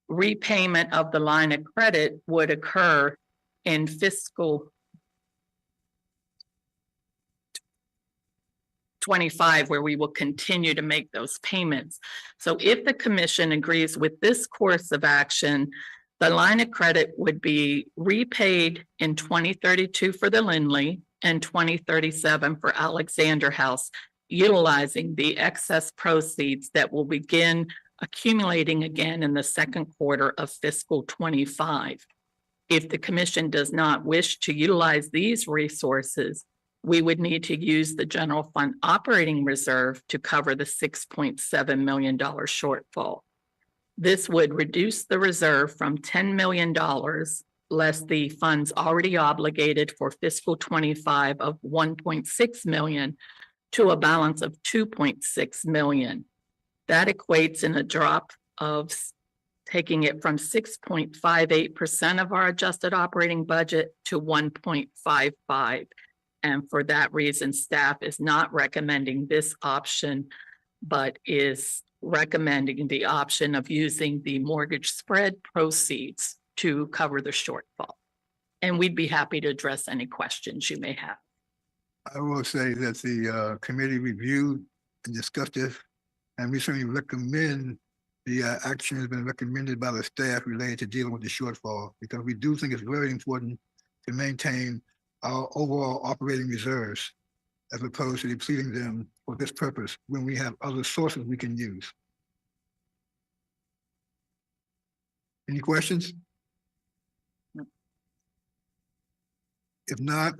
S9: Repayment of the line of credit would occur in fiscal 25, where we will continue to make those payments. So if the commission agrees with this course of action, the line of credit would be repaid in 2032 for the Lindley and 2037 for Alexander House, utilizing the excess proceeds that will begin accumulating again in the second quarter of fiscal 25. If the commission does not wish to utilize these resources, we would need to use the general fund operating reserve to cover the $6.7 million shortfall. This would reduce the reserve from $10 million less the funds already obligated for fiscal 25 of $1.6 million to a balance of $2.6 million. That equates in a drop of taking it from 6.58% of our adjusted operating budget to 1.55%. And for that reason, staff is not recommending this option, but is recommending the option of using the mortgage spread proceeds to cover the shortfall. And we'd be happy to address any questions you may have.
S2: I will say that the committee reviewed and discussed this, and we certainly recommend the action has been recommended by the staff related to dealing with the shortfall, because we do think it's very important to maintain our overall operating reserves as opposed to depleting them for this purpose when we have other sources we can use. Any questions? If not,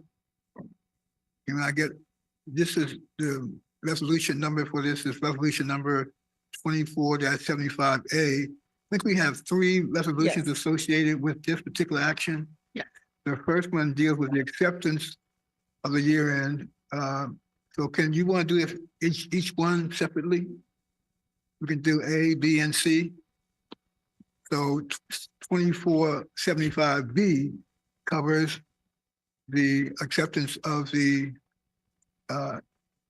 S2: can I get, this is the resolution number for this is resolution number 24-75A. I think we have 3 resolutions associated with this particular action.
S9: Yeah.
S2: The first one deals with the acceptance of the year end. So can you want to do each one separately? We can do A, B, and C. So 2475B covers the acceptance of the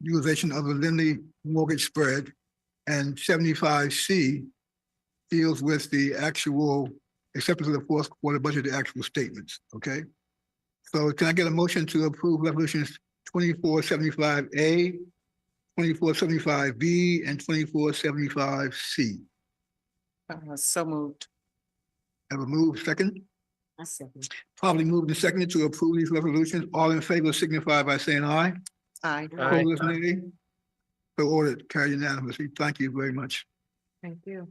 S2: utilization of the Lindley mortgage spread, and 75C deals with the actual acceptance of the fourth quarter budget, the actual statements, okay? So can I get a motion to approve resolutions 2475A, 2475B, and 2475C?
S6: So moved.
S2: Have a move second?
S6: I second.
S2: Probably moved and seconded to approve these resolutions. All in favor signify by saying aye.
S6: Aye.
S2: Opposed, nay. So ordered, carried unanimously. Thank you very much.
S3: Thank you.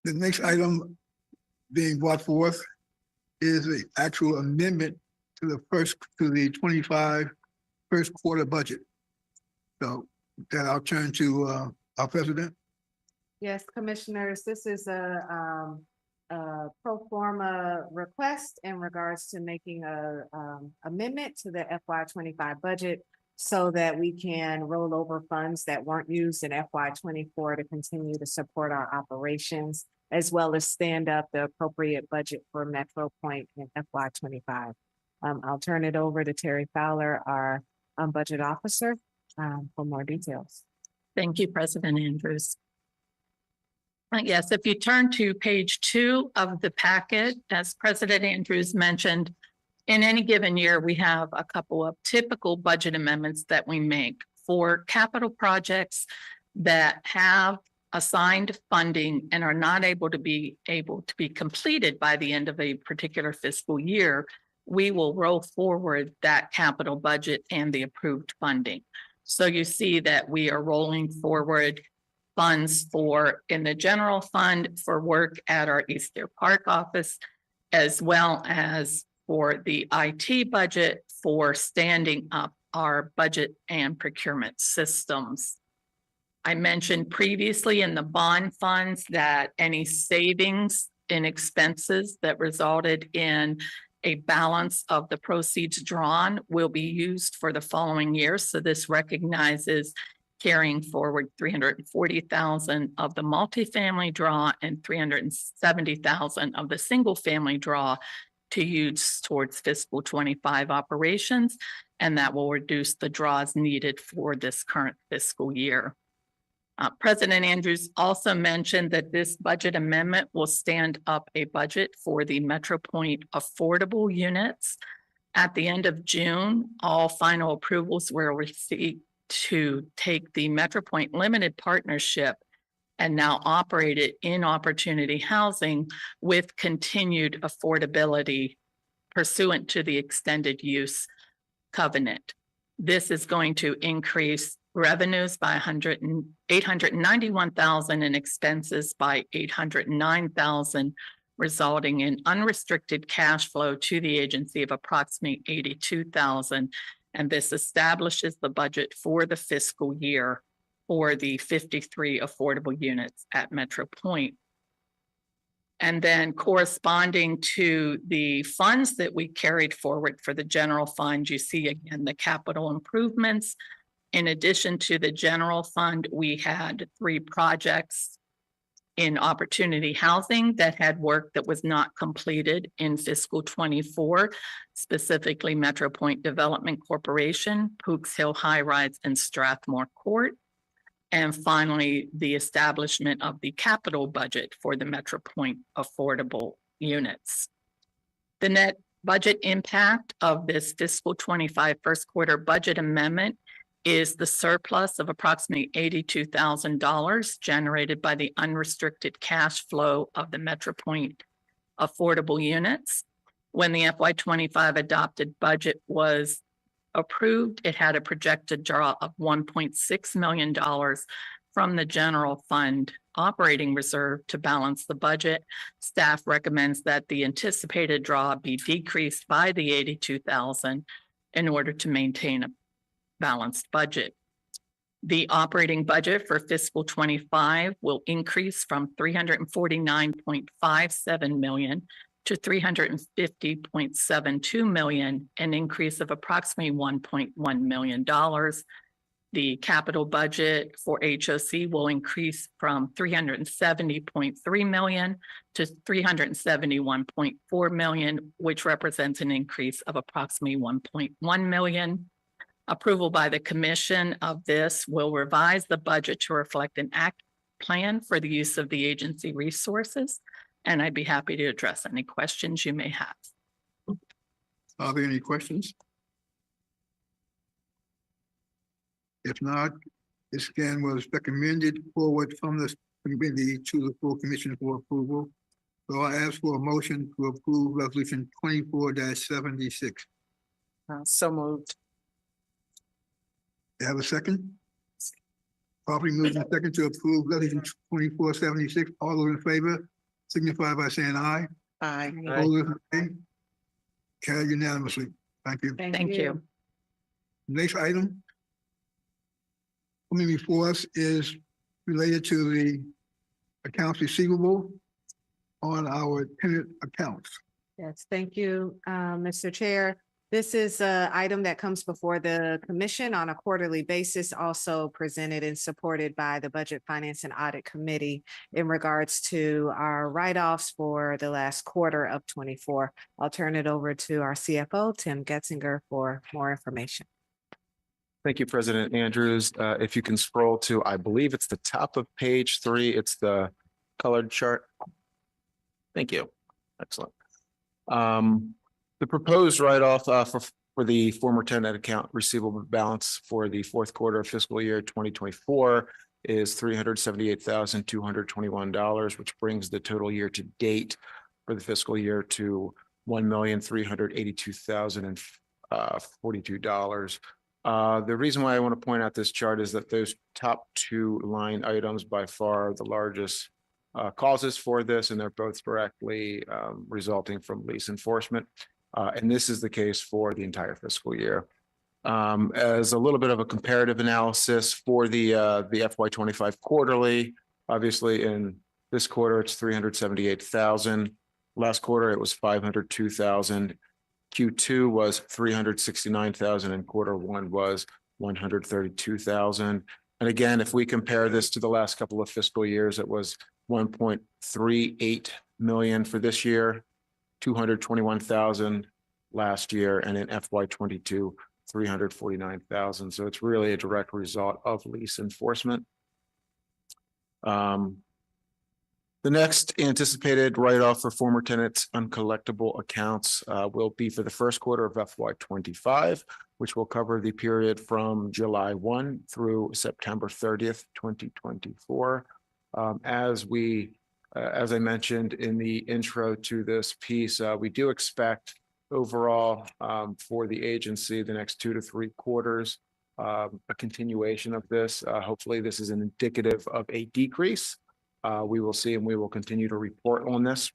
S2: The next item being brought forth is the actual amendment to the 25 first quarter budget. So then I'll turn to our president.
S3: Yes, commissioners, this is a pro forma request in regards to making a amendment to the FY 25 budget so that we can roll over funds that weren't used in FY 24 to continue to support our operations, as well as stand up the appropriate budget for Metro Point in FY 25. I'll turn it over to Terry Fowler, our budget officer, for more details.
S9: Thank you, President Andrews. Yes, if you turn to page 2 of the packet, as President Andrews mentioned, in any given year, we have a couple of typical budget amendments that we make for capital projects that have assigned funding and are not able to be completed by the end of a particular fiscal year. We will roll forward that capital budget and the approved funding. So you see that we are rolling forward funds in the general fund for work at our East Deer Park office, as well as for the IT budget for standing up our budget and procurement systems. I mentioned previously in the bond funds that any savings in expenses that resulted in a balance of the proceeds drawn will be used for the following year. So this recognizes carrying forward $340,000 of the multifamily draw and $370,000 of the single family draw to use towards fiscal 25 operations, and that will reduce the draws needed for this current fiscal year. President Andrews also mentioned that this budget amendment will stand up a budget for the Metro Point affordable units. At the end of June, all final approvals were received to take the Metro Point Limited Partnership and now operate it in Opportunity Housing with continued affordability pursuant to the extended use covenant. This is going to increase revenues by $891,000 and expenses by $809,000, resulting in unrestricted cash flow to the agency of approximately $82,000. And this establishes the budget for the fiscal year for the 53 affordable units at Metro Point. And then corresponding to the funds that we carried forward for the general fund, you see again the capital improvements. In addition to the general fund, we had 3 projects in Opportunity Housing that had work that was not completed in fiscal 24, specifically Metro Point Development Corporation, Pooks Hill High Rise, and Strathmore Court. And finally, the establishment of the capital budget for the Metro Point affordable units. The net budget impact of this fiscal 25 first quarter budget amendment is the surplus of approximately $82,000 generated by the unrestricted cash flow of the Metro Point affordable units. When the FY 25 adopted budget was approved, it had a projected draw of $1.6 million from the general fund operating reserve to balance the budget. Staff recommends that the anticipated draw be decreased by the $82,000 in order to maintain a balanced budget. The operating budget for fiscal 25 will increase from $349.57 million to $350.72 million, an increase of approximately $1.1 million. The capital budget for HOC will increase from $370.3 million to $371.4 million, which represents an increase of approximately $1.1 million. Approval by the commission of this will revise the budget to reflect an act plan for the use of the agency resources. And I'd be happy to address any questions you may have.
S2: Are there any questions? If not, this again was recommended forward from the committee to the full commission for approval. So I ask for a motion to approve resolution 24-76.
S6: So moved.
S2: You have a second? Properly moved and second to approve resolution 2476. All those in favor signify by saying aye.
S6: Aye.
S2: All those nay. Carried unanimously. Thank you.
S9: Thank you.
S2: Next item coming before us is related to the accounts receivable on our tenant accounts.
S3: Yes, thank you, Mr. Chair. This is an item that comes before the commission on a quarterly basis, also presented and supported by the Budget, Finance, and Audit Committee in regards to our write-offs for the last quarter of 24. I'll turn it over to our CFO, Tim Getzinger, for more information.
S8: Thank you, President Andrews. If you can scroll to, I believe it's the top of page 3. It's the colored chart. Thank you. Excellent. The proposed write-off for the former tenant account receivable balance for the fourth quarter of fiscal year 2024 is $378,221, which brings the total year to date for the fiscal year to $1,382,042. The reason why I want to point out this chart is that those top 2 line items by far the largest causes for this, and they're both directly resulting from lease enforcement. And this is the case for the entire fiscal year. As a little bit of a comparative analysis for the FY25 quarterly, obviously in this quarter, it's 378,000. Last quarter, it was 502,000. Q2 was 369,000 and quarter 1 was 132,000. And again, if we compare this to the last couple of fiscal years, it was 1.38 million for this year, 221,000 last year, and in FY22, 349,000. So it's really a direct result of lease enforcement. The next anticipated write-off for former tenants' uncollectible accounts will be for the first quarter of FY25, which will cover the period from July 1 through September 30th, 2024. As I mentioned in the intro to this piece, we do expect overall for the agency the next 2 to 3 quarters a continuation of this. Hopefully, this is an indicative of a decrease. We will see, and we will continue to report on this.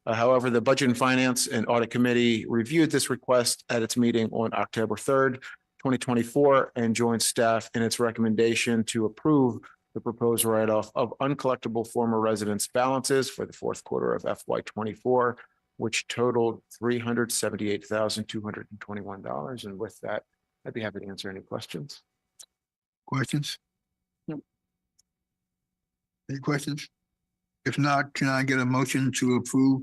S8: However, the Budget and Finance and Audit Committee reviewed this request at its meeting on October 3rd, 2024, and joined staff in its recommendation to approve the proposed write-off of uncollectible former residents' balances for the fourth quarter of FY24, which totaled $378,221. And with that, I'd be happy to answer any questions.
S2: Questions?
S8: No.
S2: Any questions? If not, can I get a motion to approve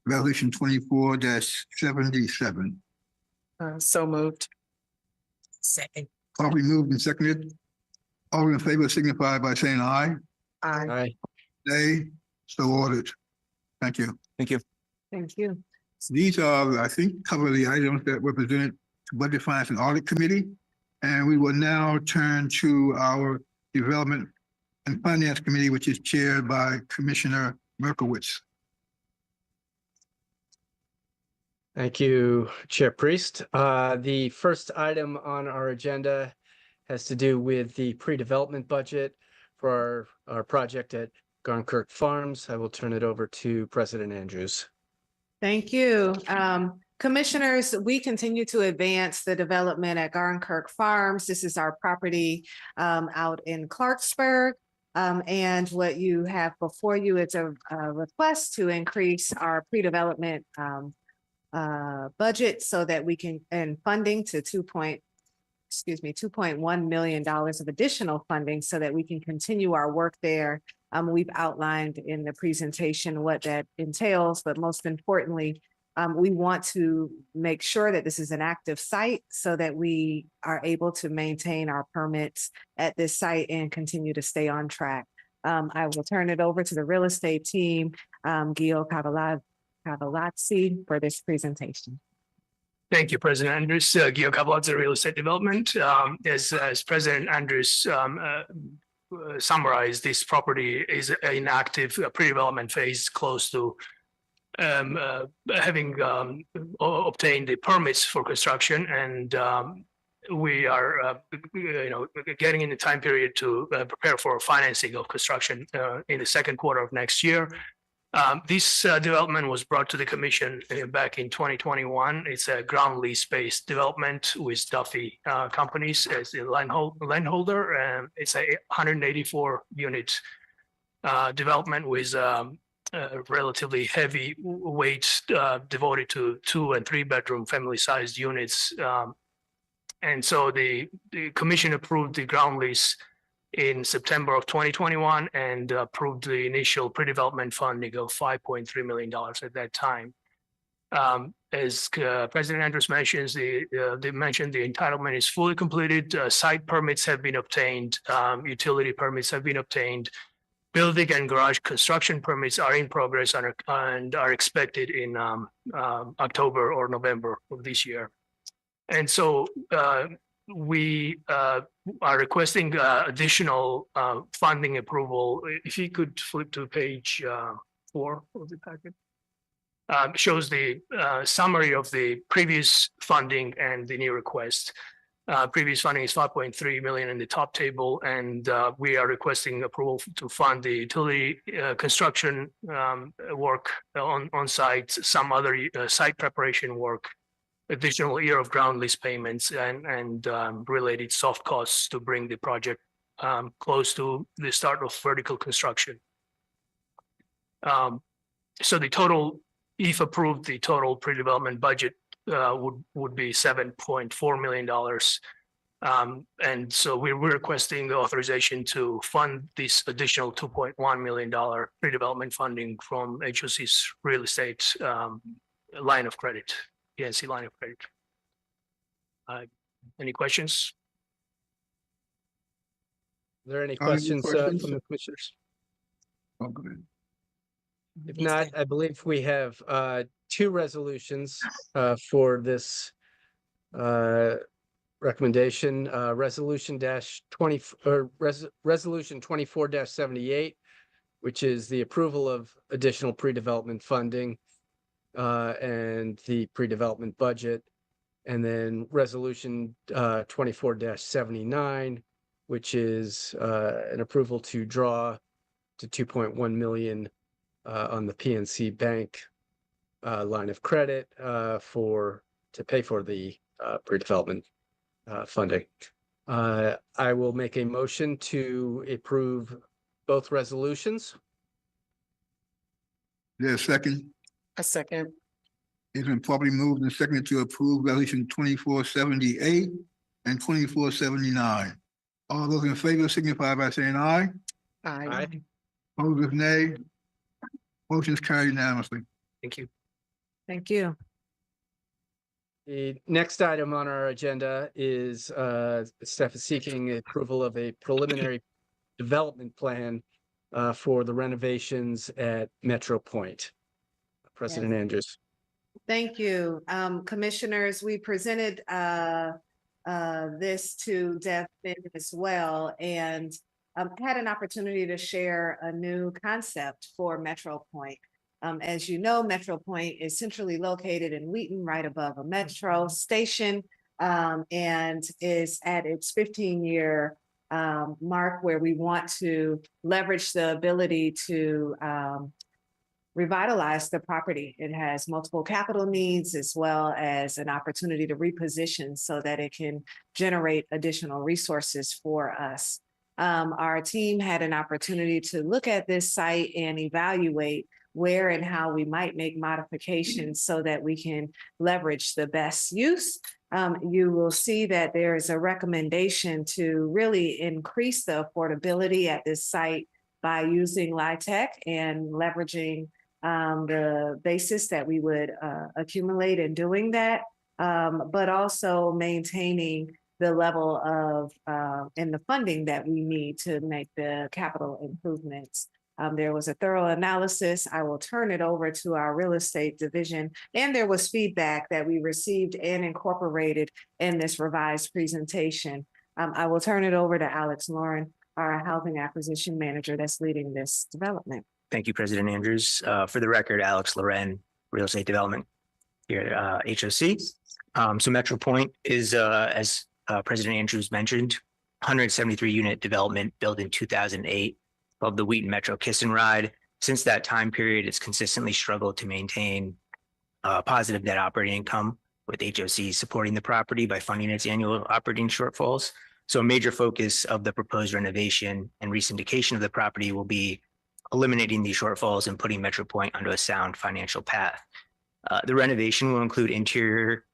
S2: resolution 24-77?
S6: So moved.
S7: Second.
S2: Properly moved and seconded. All in favor signify by saying aye.
S6: Aye.
S2: Nay, so ordered. Thank you.
S8: Thank you.
S3: Thank you.
S2: These are, I think, cover the items that were presented to Budget, Finance, and Audit Committee. And we will now turn to our Development and Finance Committee, which is chaired by Commissioner Merkowitz.
S10: Thank you, Chair Priest. The first item on our agenda has to do with the pre-development budget for our project at Garnkirk Farms. I will turn it over to President Andrews.
S3: Thank you. Commissioners, we continue to advance the development at Garnkirk Farms. This is our property out in Clarksburg. And what you have before you is a request to increase our pre-development budget so that we can, and funding to $2.1 million of additional funding so that we can continue our work there. We've outlined in the presentation what that entails, but most importantly, we want to make sure that this is an active site so that we are able to maintain our permits at this site and continue to stay on track. I will turn it over to the real estate team, Gio Cavalazzi, for this presentation.
S11: Thank you, President Andrews. Gio Cavalazzi, Real Estate Development. As President Andrews summarized, this property is in active pre-development phase, close to having obtained the permits for construction, and we are, getting in the time period to prepare for financing of construction in the second quarter of next year. This development was brought to the commission back in 2021. It's a ground lease-based development with Duffy Companies as the landholder. It's a 184 unit development with relatively heavy weight devoted to 2 and 3 bedroom family sized units. And so the commission approved the ground lease in September of 2021 and approved the initial pre-development funding of $5.3 million at that time. As President Andrews mentions, they mentioned the entitlement is fully completed. Site permits have been obtained. Utility permits have been obtained. Building and garage construction permits are in progress and are expected in October or November of this year. And so we are requesting additional funding approval. If you could flip to page 4 of the packet. Shows the summary of the previous funding and the new request. Previous funding is 5.3 million in the top table, and we are requesting approval to fund the utility construction work on site, some other site preparation work, additional year of ground lease payments, and related soft costs to bring the project close to the start of vertical construction. So the total, if approved, the total pre-development budget would be $7.4 million. And so we're requesting the authorization to fund this additional $2.1 million pre-development funding from HOC's real estate line of credit, PNC line of credit. Any questions?
S10: Are there any
S2: Any
S10: questions
S2: questions?
S10: from the commissioners?
S2: Oh, go ahead.
S10: If not, I believe we have 2 resolutions for this recommendation. Resolution 24-78, which is the approval of additional pre-development funding and the pre-development budget. And then resolution 24-79, which is an approval to draw to 2.1 million on the PNC Bank line of credit to pay for the pre-development funding. I will make a motion to approve both resolutions.
S2: There's a second.
S6: A second.
S2: It's been properly moved and seconded to approve resolution 2478 and 2479. All those in favor signify by saying aye.
S6: Aye.
S2: Opposed with nay. Motion's carried unanimously.
S11: Thank you.
S3: Thank you.
S10: The next item on our agenda is staff is seeking approval of a preliminary development plan for the renovations at Metro Point. President Andrews.
S3: Thank you. Commissioners, we presented this to Devin as well, and had an opportunity to share a new concept for Metro Point. As you know, Metro Point is centrally located in Wheaton, right above a metro station, and is at its 15-year mark, where we want to leverage the ability to revitalize the property. It has multiple capital needs as well as an opportunity to reposition so that it can generate additional resources for us. Our team had an opportunity to look at this site and evaluate where and how we might make modifications so that we can leverage the best use. You will see that there is a recommendation to really increase the affordability at this site by using LIHTC and leveraging the basis that we would accumulate in doing that, but also maintaining the level of and the funding that we need to make the capital improvements. There was a thorough analysis. I will turn it over to our real estate division, and there was feedback that we received and incorporated in this revised presentation. I will turn it over to Alex Lauren, our housing acquisition manager that's leading this development.
S12: Thank you, President Andrews. For the record, Alex Loren, Real Estate Development here at HOC. So Metro Point is, as President Andrews mentioned, 173 unit development built in 2008 of the Wheaton Metro Kiss and Ride. Since that time period, it's consistently struggled to maintain positive net operating income, with HOC supporting the property by funding its annual operating shortfalls. So a major focus of the proposed renovation and resyndication of the property will be eliminating these shortfalls and putting Metro Point onto a sound financial path. The renovation will include interior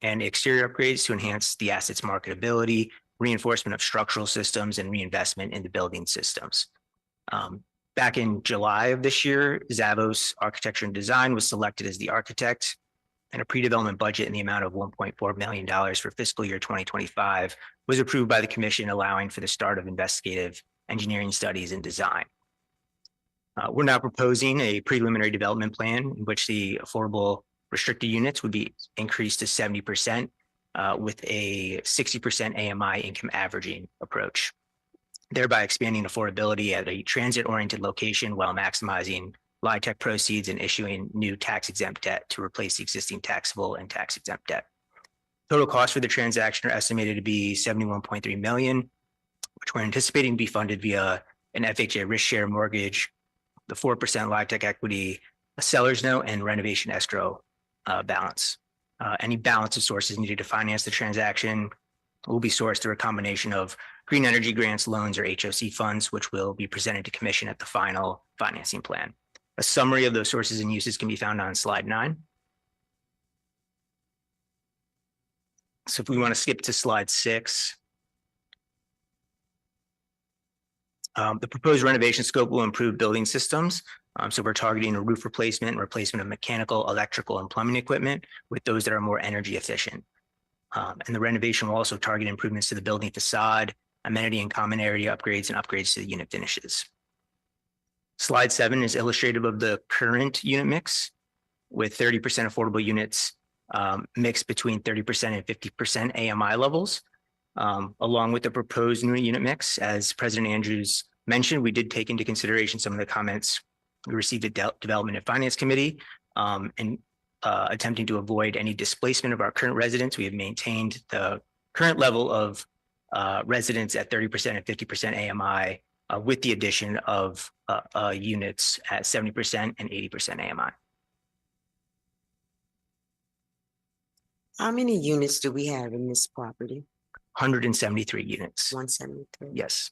S12: and exterior upgrades to enhance the asset's marketability, reinforcement of structural systems, and reinvestment in the building systems. Back in July of this year, Zavos Architecture and Design was selected as the architect, and a pre-development budget in the amount of $1.4 million for fiscal year 2025 was approved by the commission, allowing for the start of investigative engineering studies and design. We're now proposing a preliminary development plan in which the affordable restricted units would be increased to 70% with a 60% AMI income averaging approach, thereby expanding affordability at a transit-oriented location while maximizing LIHTC proceeds and issuing new tax-exempt debt to replace the existing taxable and tax-exempt debt. Total costs for the transaction are estimated to be $71.3 million, which we're anticipating to be funded via an FHA risk share mortgage, the 4% LIHTC equity, a seller's note, and renovation escrow balance. Any balance of sources needed to finance the transaction will be sourced through a combination of green energy grants, loans, or HOC funds, which will be presented to commission at the final financing plan. A summary of those sources and uses can be found on slide 9. So if we want to skip to slide 6, the proposed renovation scope will improve building systems. So we're targeting a roof replacement and replacement of mechanical, electrical, and plumbing equipment with those that are more energy efficient. And the renovation will also target improvements to the building facade, amenity and common area upgrades, and upgrades to the unit finishes. Slide 7 is illustrative of the current unit mix, with 30% affordable units mixed between 30% and 50% AMI levels. Along with the proposed new unit mix, as President Andrews mentioned, we did take into consideration some of the comments we received at Development and Finance Committee, and attempting to avoid any displacement of our current residents. We have maintained the current level of residents at 30% and 50% AMI with the addition of units at 70% and 80% AMI.
S7: How many units do we have in this property?
S12: 173 units.
S7: 173.
S12: Yes.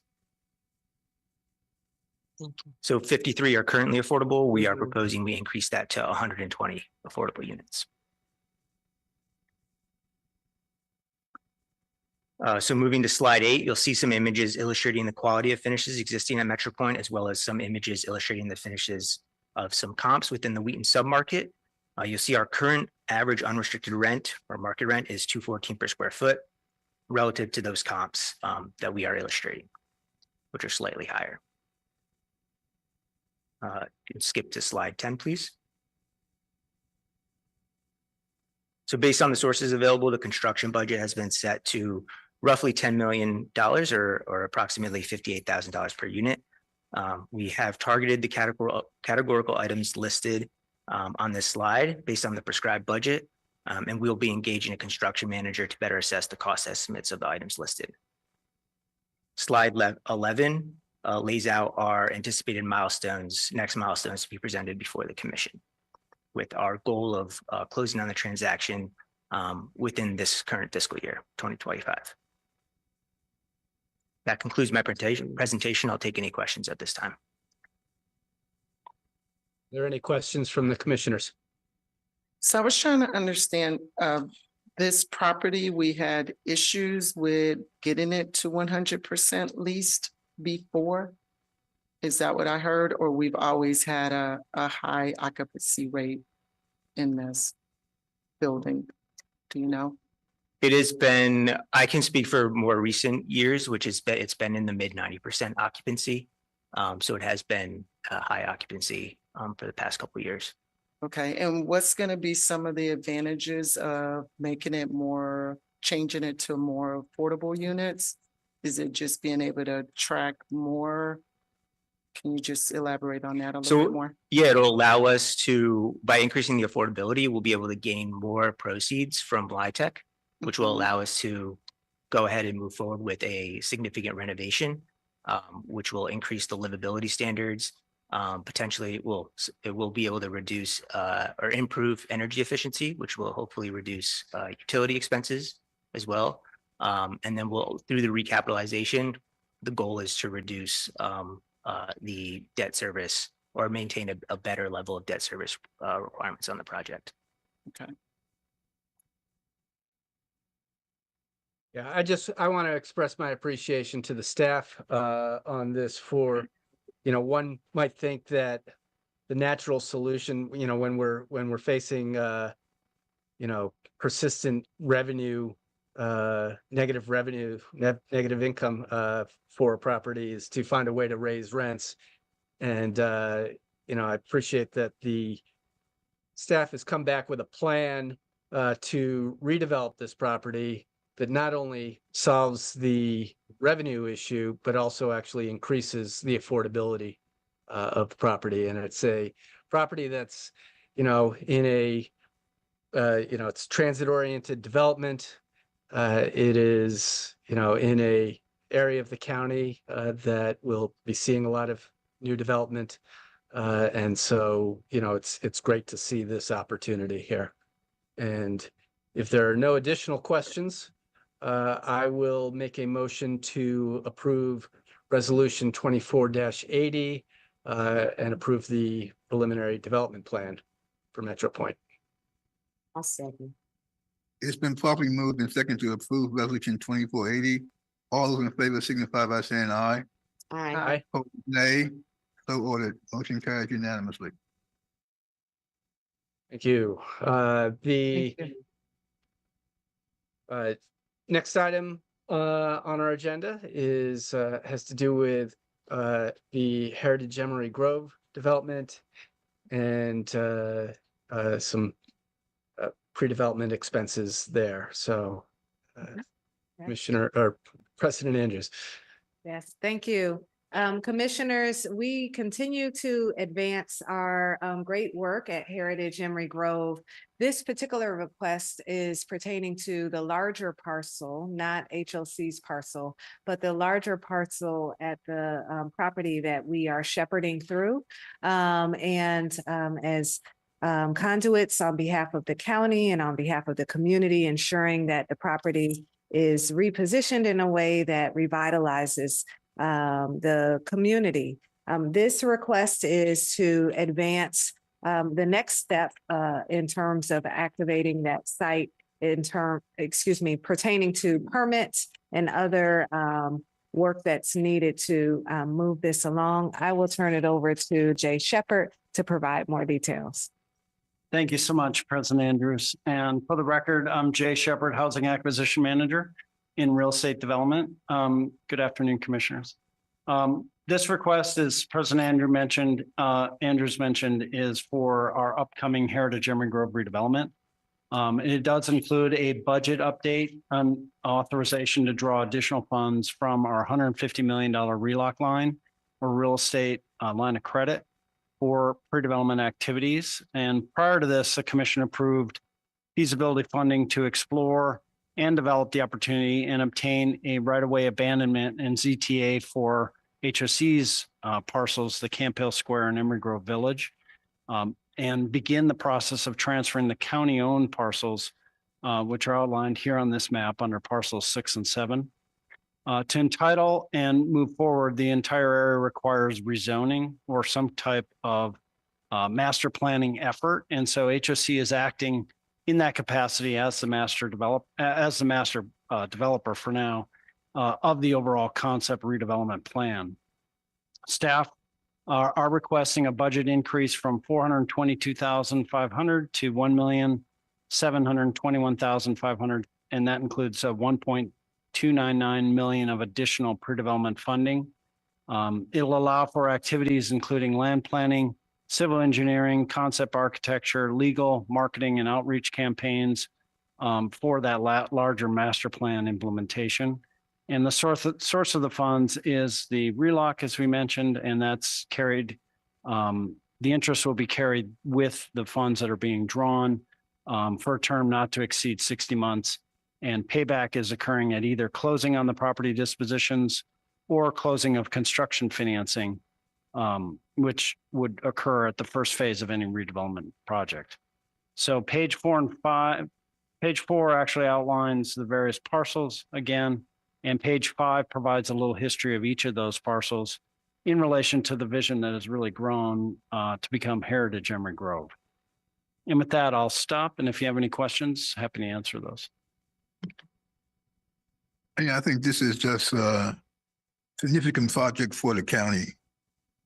S7: Thank you.
S12: So 53 are currently affordable. We are
S7: Mhm.
S12: proposing we increase that to 120 affordable units. So moving to slide 8, you'll see some images illustrating the quality of finishes existing at Metro Point, as well as some images illustrating the finishes of some comps within the Wheaton submarket. You'll see our current average unrestricted rent or market rent is $214 per square foot relative to those comps that we are illustrating, which are slightly higher. Skip to slide 10, please. So based on the sources available, the construction budget has been set to roughly $10 million or approximately $58,000 per unit. We have targeted the categorical items listed on this slide based on the prescribed budget, and we'll be engaging a construction manager to better assess the cost estimates of the items listed. Slide 11 lays out our anticipated next milestones to be presented before the commission, with our goal of closing on the transaction within this current fiscal year, 2025. That concludes my presentation. I'll take any questions at this time.
S10: Are there any questions from the commissioners?
S6: So I was trying to understand, this property, we had issues with getting it to 100% leased before. Is that what I heard? Or we've always had a high occupancy rate in this building? Do you know?
S12: It has been, I can speak for more recent years, which is that it's been in the mid 90% occupancy. So it has been a high occupancy for the past couple of years.
S6: Okay, and what's gonna be some of the advantages of making it more, changing it to more affordable units? Is it just being able to attract more? Can you just elaborate on that a little bit more?
S12: Yeah, it'll allow us to, by increasing the affordability, we'll be able to gain more proceeds from LIHTC, which will allow us to go ahead and move forward with a significant renovation, which will increase the livability standards. Potentially it will be able to reduce or improve energy efficiency, which will hopefully reduce utility expenses as well. And then through the recapitalization, the goal is to reduce the debt service or maintain a better level of debt service requirements on the project.
S10: Yeah, I want to express my appreciation to the staff on this for, one might think that the natural solution, when we're facing persistent revenue, negative revenue, negative income for a property is to find a way to raise rents. And I appreciate that the staff has come back with a plan to redevelop this property that not only solves the revenue issue, but also actually increases the affordability of the property. And it's a property that's, in a, it's transit-oriented development. It is, in a area of the county that will be seeing a lot of new development. And so, it's great to see this opportunity here. And if there are no additional questions, I will make a motion to approve Resolution 24-80 and approve the preliminary development plan for Metro Point.
S7: I'll second.
S2: It's been properly moved and second to approve Resolution 2480. All those in favor signify by saying aye.
S7: Aye.
S2: Opposed, nay. So ordered. Motion carries unanimously.
S10: Thank you. The next item on our agenda is has to do with the Heritage Emery Grove development and some pre-development expenses there. So, Commissioner or President Andrews.
S3: Yes, thank you. Commissioners, we continue to advance our great work at Heritage Emery Grove. This particular request is pertaining to the larger parcel, not HOC's parcel, but the larger parcel at the property that we are shepherding through. As conduits on behalf of the county and on behalf of the community, ensuring that the property is repositioned in a way that revitalizes the community. This request is to advance the next step in terms of activating that site pertaining to permits and other work that's needed to move this along. I will turn it over to Jay Shepard to provide more details.
S13: Thank you so much, President Andrews. And for the record, I'm Jay Shepard, Housing Acquisition Manager in Real Estate Development. Good afternoon, Commissioners. This request, as President Andrews mentioned, is for our upcoming Heritage Emery Grove redevelopment. It does include a budget update on authorization to draw additional funds from our $150 million RELOC line or real estate line of credit for pre-development activities. And prior to this, the Commission approved feasibility funding to explore and develop the opportunity and obtain a right-of-way abandonment and ZTA for HOC's parcels, the Camp Hill Square and Emery Grove Village, and begin the process of transferring the county-owned parcels, which are outlined here on this map under parcels 6 and 7. To entitle and move forward, the entire area requires rezoning or some type of master planning effort. And so HOC is acting in that capacity as the master developer for now of the overall concept redevelopment plan. Staff are requesting a budget increase from $422,500 to $1,721,500, and that includes $1.299 million of additional pre-development funding. It'll allow for activities including land planning, civil engineering, concept architecture, legal, marketing, and outreach campaigns for that larger master plan implementation. And the source of the funds is the RELOC, as we mentioned, and that's carried, the interest will be carried with the funds that are being drawn for a term not to exceed 60 months. And payback is occurring at either closing on the property dispositions or closing of construction financing, which would occur at the first phase of any redevelopment project. So page 4 and 5, page 4 actually outlines the various parcels again, and page 5 provides a little history of each of those parcels in relation to the vision that has really grown to become Heritage Emery Grove. And with that, I'll stop. And if you have any questions, happy to answer those.
S2: Yeah, I think this is just a significant project for the county.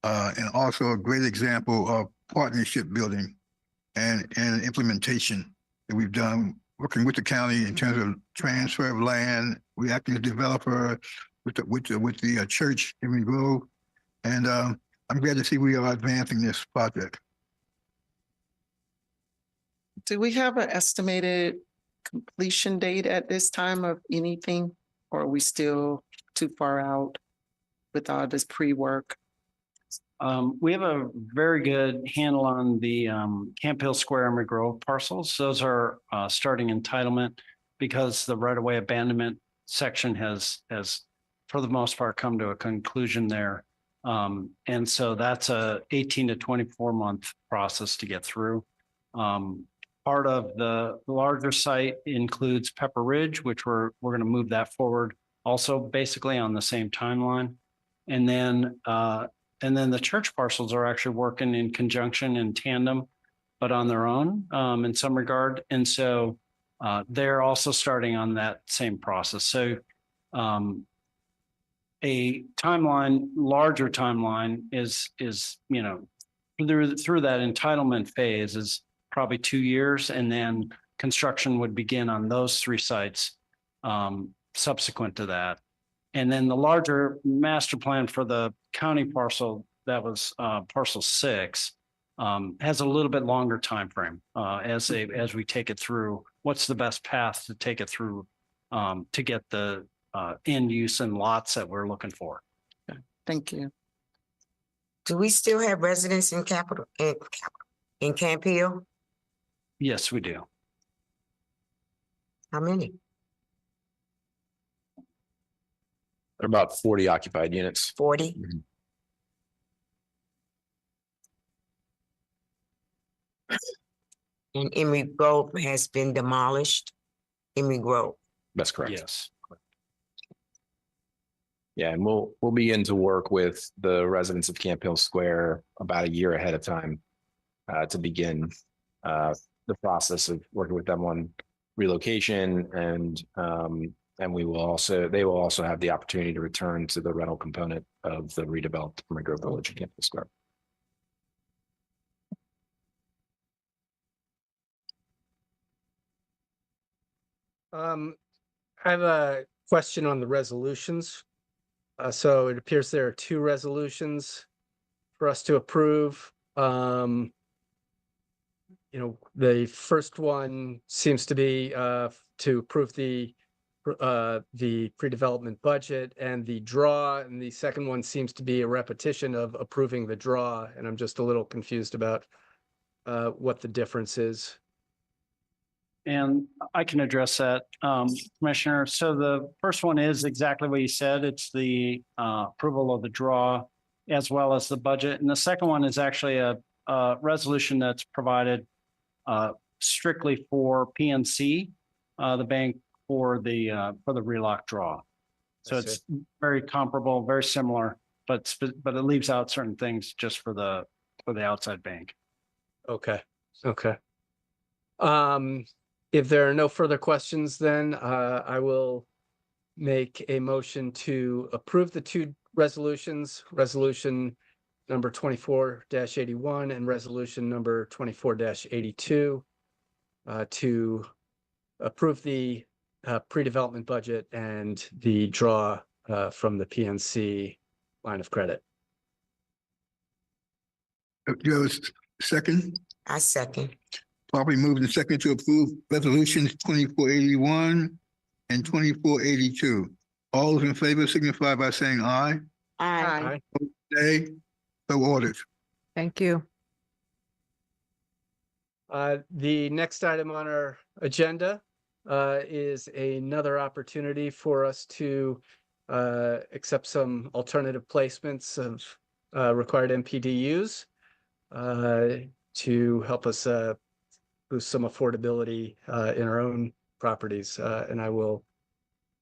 S2: And also a great example of partnership building and implementation that we've done working with the county in terms of transfer of land. We acting as developer with the church in Emery Grove. And I'm glad to see we are advancing this project.
S6: Do we have an estimated completion date at this time of anything? Or are we still too far out with all this pre-work?
S13: We have a very good handle on the Camp Hill Square Emery Grove parcels. Those are starting entitlement because the right-of-way abandonment section has for the most part come to a conclusion there. And so that's a 18 to 24 month process to get through. Part of the larger site includes Pepper Ridge, which we're going to move that forward also basically on the same timeline. And then the church parcels are actually working in conjunction in tandem, but on their own in some regard. And so they're also starting on that same process. So a timeline, larger timeline is you know, through that entitlement phase is probably 2 years, and then construction would begin on those 3 sites subsequent to that. And then the larger master plan for the county parcel, that was parcel 6, has a little bit longer time frame as we take it through. What's the best path to take it through to get the end use and lots that we're looking for?
S6: Okay, thank you.
S7: Do we still have residents in in Camp Hill?
S13: Yes, we do.
S7: How many?
S8: There are about 40 occupied units.
S7: 40?
S8: Mhm.
S7: And Emery Grove has been demolished? Emery Grove?
S8: That's correct.
S13: Yes.
S8: Yeah, and we'll begin to work with the residents of Camp Hill Square about a year ahead of time to begin the process of working with them on relocation, and they will also have the opportunity to return to the rental component of the redeveloped Emery Grove Village in Camp Hill Square.
S10: I have a question on the resolutions. So it appears there are 2 resolutions for us to approve. You know, the first one seems to be to approve the pre-development budget and the draw, and the second one seems to be a repetition of approving the draw, and I'm just a little confused about what the difference is.
S13: And I can address that, Commissioner. So the first one is exactly what you said. It's the approval of the draw as well as the budget. And the second one is actually a resolution that's provided strictly for PNC, the bank for the relock draw. So it's very comparable, very similar, but it leaves out certain things just for the outside bank.
S10: Okay. If there are no further questions, then I will make a motion to approve the 2 resolutions, resolution number 24-81 and resolution number 24-82, to approve the pre-development budget and the draw from the PNC line of credit.
S2: Do you have a second?
S7: I second.
S2: Probably moved and second to approve resolutions 2481 and 2482. All those in favor signify by saying aye.
S3: Aye.
S2: Nay, so ordered.
S3: Thank you.
S10: The next item on our agenda is another opportunity for us to accept some alternative placements of required MPDUs to help us boost some affordability in our own properties. And I will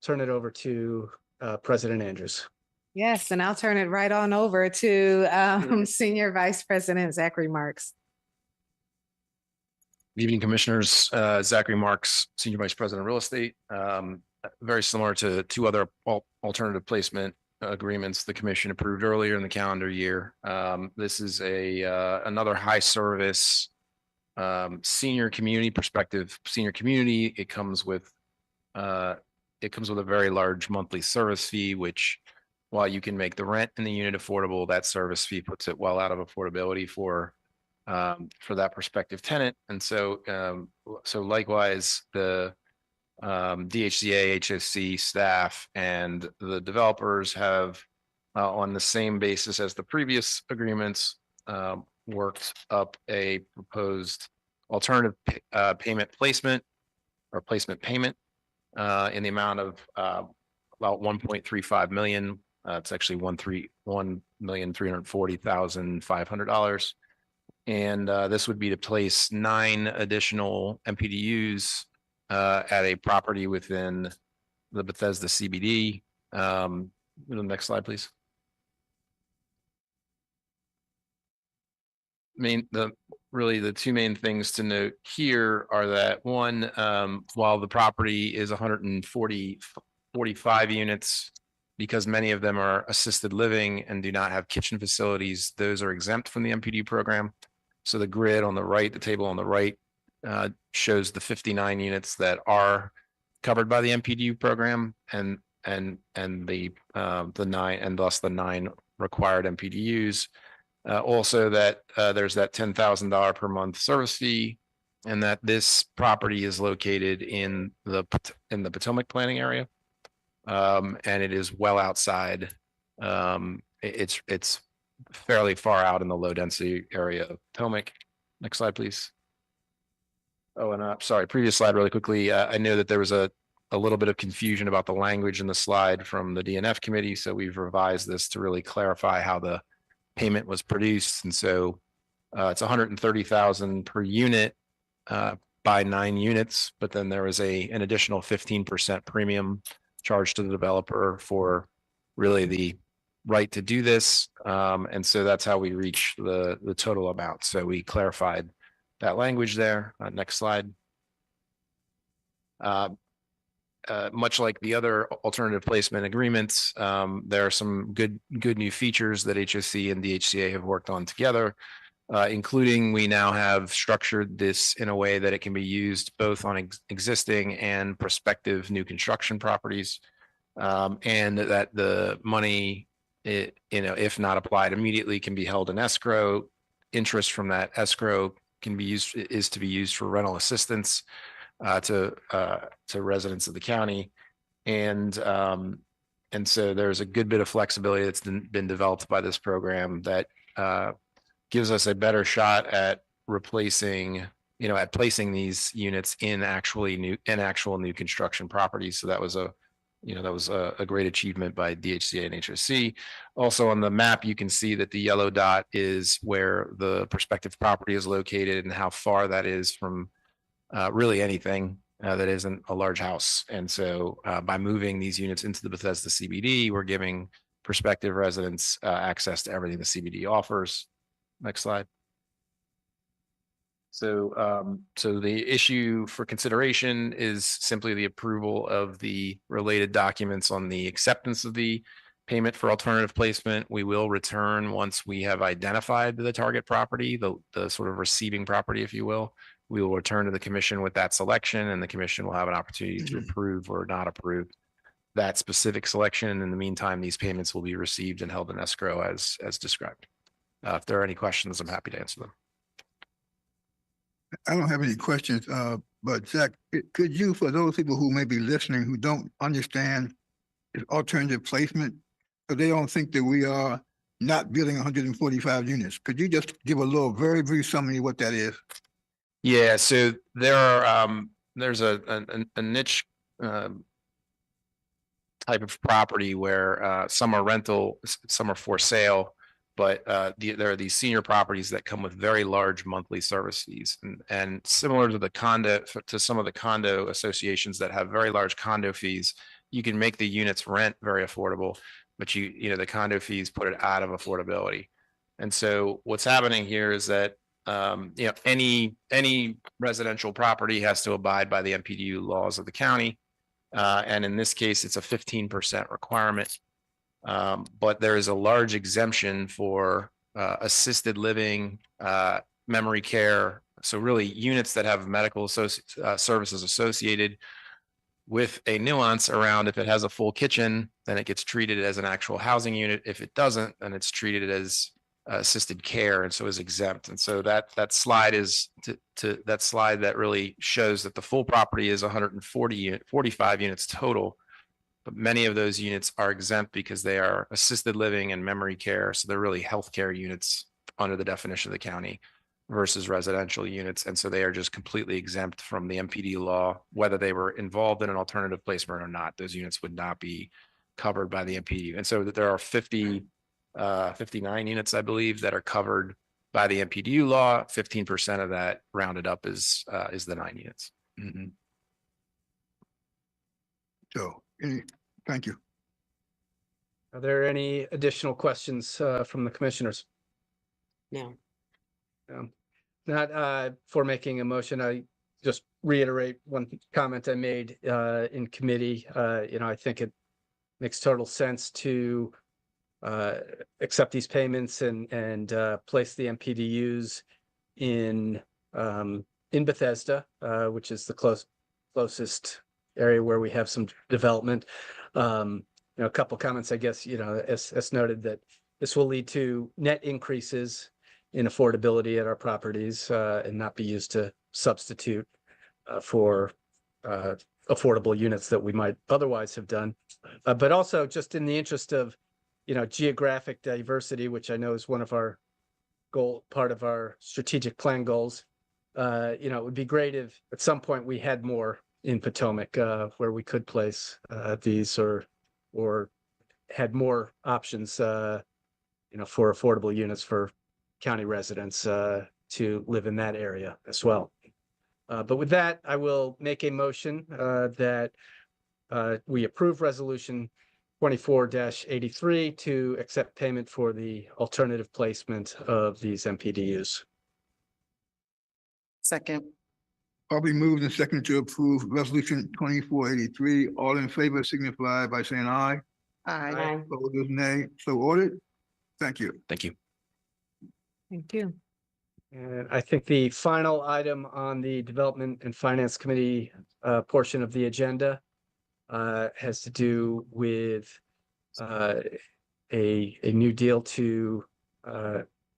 S10: turn it over to President Andrews.
S3: Yes, and I'll turn it right on over to Senior Vice President Zachary Marks.
S8: Good evening, Commissioners. Zachary Marks, Senior Vice President of Real Estate. Very similar to two other alternative placement agreements the Commission approved earlier in the calendar year. This is another high service senior community perspective. Senior community. It comes with a very large monthly service fee, which, while you can make the rent in the unit affordable, that service fee puts it well out of affordability for that prospective tenant. And so likewise, the DHCA, HOC staff and the developers have, on the same basis as the previous agreements, worked up a proposed alternative payment placement or placement payment in the amount of about 1.35 million. It's actually $1,340,500. And this would be to place 9 additional MPDUs at a property within the Bethesda CBD. The next slide, please. Really the two main things to note here are that one, while the property is 145 units, because many of them are assisted living and do not have kitchen facilities, those are exempt from the MPD program. So the grid on the right, the table on the right, shows the 59 units that are covered by the MPD program, and the 9, and thus the 9 required MPDUs. Also that there's that $10,000 per month service fee, and that this property is located in the Potomac planning area, and it is well outside. It's fairly far out in the low density area of Potomac. Next slide, please. Oh, and sorry, previous slide really quickly. I know that there was a little bit of confusion about the language in the slide from the DNF committee, so we've revised this to really clarify how the payment was produced. And so it's $130,000 per unit by 9 units, but then there was an additional 15% premium charged to the developer for really the right to do this. And so that's how we reach the total amount. So we clarified that language there. Next slide. Much like the other alternative placement agreements, there are some good new features that HOC and DHCA have worked on together, including we now have structured this in a way that it can be used both on existing and prospective new construction properties, and that the money, if not applied immediately, can be held in escrow. Interest from that escrow is to be used for rental assistance to residents of the county. And so there's a good bit of flexibility that's been developed by this program that gives us a better shot at replacing, at placing these units in actual new construction properties. So that was a great achievement by DHCA and HOC. Also on the map, you can see that the yellow dot is where the prospective property is located and how far that is from really anything that isn't a large house. And so by moving these units into the Bethesda CBD, we're giving prospective residents access to everything the CBD offers. Next slide. So the issue for consideration is simply the approval of the related documents on the acceptance of the payment for alternative placement. We will return once we have identified the target property, the sort of receiving property, if you will. We will return to the commission with that selection, and the commission will have an opportunity to approve or not approve that specific selection. In the meantime, these payments will be received and held in escrow as described. If there are any questions, I'm happy to answer them.
S2: I don't have any questions, but Zach, could you, for those people who may be listening who don't understand alternative placement, so they don't think that we are not building 145 units, could you just give a little very brief summary of what that is?
S8: Yeah, so there are there's a niche type of property where some are rental, some are for sale. But there are these senior properties that come with very large monthly service fees, and similar to the condo, to some of the condo associations that have very large condo fees, you can make the units rent very affordable, but the condo fees put it out of affordability. And so what's happening here is that any residential property has to abide by the MPDU laws of the county, and in this case, it's a 15% requirement. But there is a large exemption for assisted living, memory care. So really units that have medical services associated, with a nuance around if it has a full kitchen, then it gets treated as an actual housing unit. If it doesn't, then it's treated as assisted care and so is exempt. And so that slide is that slide that really shows that the full property is 45 units total. But many of those units are exempt because they are assisted living and memory care. So they're really healthcare units under the definition of the county versus residential units. And so they are just completely exempt from the MPD law, whether they were involved in an alternative placement or not. Those units would not be covered by the MPD. And so that there are 59 units, I believe, that are covered by the MPDU law. 15% of that rounded up is the 9 units. Mm-hmm.
S2: So, thank you.
S10: Are there any additional questions from the commissioners?
S7: No.
S10: Not for making a motion. I just reiterate one comment I made in committee. I think it makes total sense to accept these payments and place the MPDUs in Bethesda, which is the closest area where we have some development. A couple comments, I guess, as noted, that this will lead to net increases in affordability at our properties and not be used to substitute for affordable units that we might otherwise have done. But also just in the interest of, geographic diversity, which I know is one of our part of our strategic plan goals. It would be great if at some point we had more in Potomac where we could place these or had more options, for affordable units for county residents to live in that area as well. But with that, I will make a motion that we approve resolution 24-83 to accept payment for the alternative placement of these MPDUs.
S6: Second.
S2: Probably moved and seconded to approve resolution 2483. All in favor signify by saying aye.
S6: Aye.
S2: Opposed, nay. So ordered. Thank you.
S8: Thank you.
S3: Thank you.
S10: And I think the final item on the Development and Finance Committee portion of the agenda has to do with a new deal to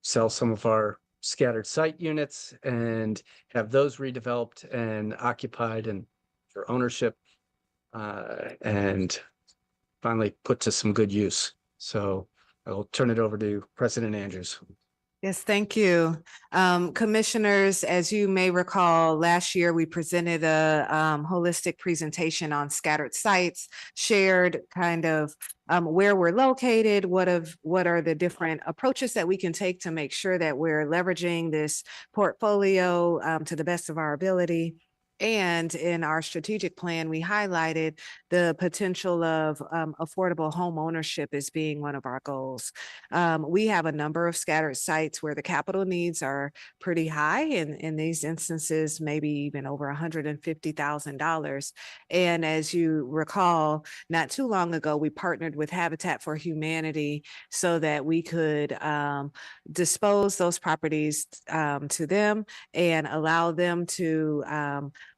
S10: sell some of our scattered site units and have those redeveloped and occupied and for ownership and finally put to some good use. So I'll turn it over to President Andrews.
S3: Yes, thank you. Commissioners, as you may recall, last year we presented a holistic presentation on scattered sites, shared kind of where we're located, what are the different approaches that we can take to make sure that we're leveraging this portfolio to the best of our ability. And in our strategic plan, we highlighted the potential of affordable home ownership as being one of our goals. We have a number of scattered sites where the capital needs are pretty high, and in these instances, maybe even over $150,000. And as you recall, not too long ago, we partnered with Habitat for Humanity so that we could dispose those properties to them and allow them to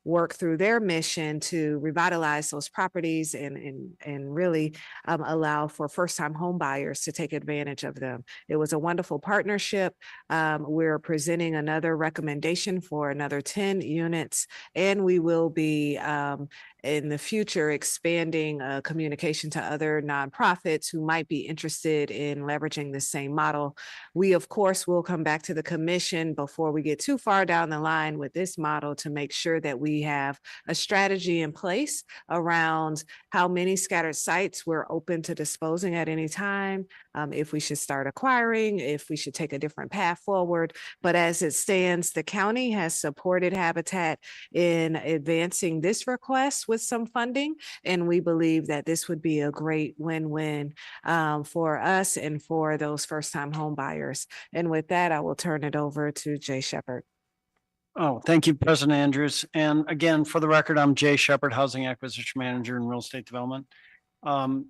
S3: work through their mission to revitalize those properties and really allow for first-time home buyers to take advantage of them. It was a wonderful partnership. We're presenting another recommendation for another 10 units, and we will be in the future expanding communication to other nonprofits who might be interested in leveraging the same model. We, of course, will come back to the commission before we get too far down the line with this model to make sure that we we have a strategy in place around how many scattered sites we're open to disposing at any time, if we should start acquiring, if we should take a different path forward. But as it stands, the county has supported Habitat in advancing this request with some funding, and we believe that this would be a great win-win for us and for those first-time home buyers. And with that, I will turn it over to Jay Shepherd.
S13: Oh, thank you, President Andrews. And again, for the record, I'm Jay Shepherd, Housing Acquisition Manager in Real Estate Development.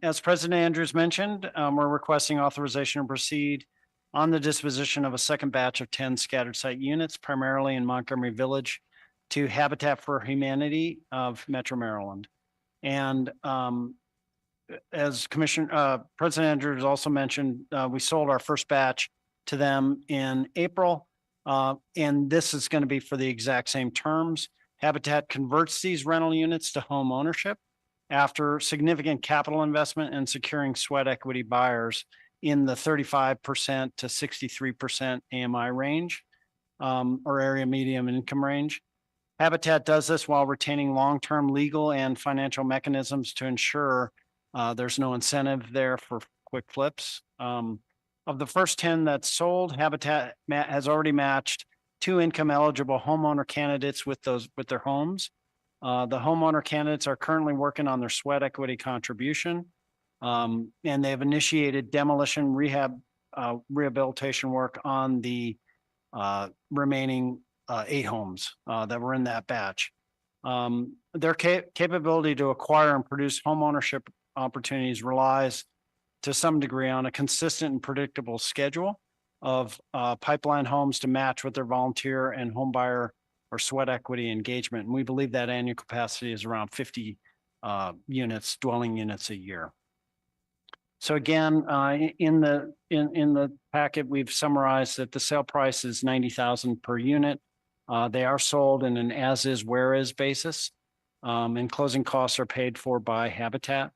S13: As President Andrews mentioned, we're requesting authorization to proceed on the disposition of a second batch of 10 scattered site units, primarily in Montgomery Village, to Habitat for Humanity of Metro Maryland. And as President Andrews also mentioned, we sold our first batch to them in April. And this is going to be for the exact same terms. Habitat converts these rental units to home ownership after significant capital investment and securing sweat equity buyers in the 35% to 63% AMI range, or area medium income range. Habitat does this while retaining long-term legal and financial mechanisms to ensure there's no incentive there for quick flips. Of the first 10 that's sold, Habitat has already matched 2 income eligible homeowner candidates with their homes. The homeowner candidates are currently working on their sweat equity contribution, and they've initiated demolition rehabilitation work on the remaining 8 homes that were in that batch. Their capability to acquire and produce home ownership opportunities relies to some degree on a consistent and predictable schedule of pipeline homes to match with their volunteer and home buyer or sweat equity engagement. And we believe that annual capacity is around 50 dwelling units a year. So again, in the packet, we've summarized that the sale price is $90,000 per unit. They are sold in an as-is, where-is basis, and closing costs are paid for by Habitat.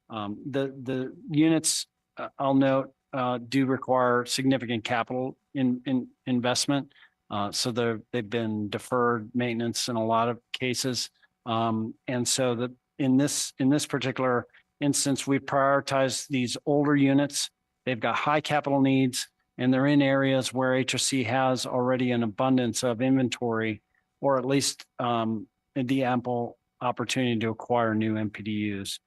S13: The units, I'll note, do require significant capital investment. So they've been deferred maintenance in a lot of cases. And so in this particular instance, we prioritize these older units. They've got high capital needs, and they're in areas where HOC has already an abundance of inventory, or at least the ample opportunity to acquire new MPDUs.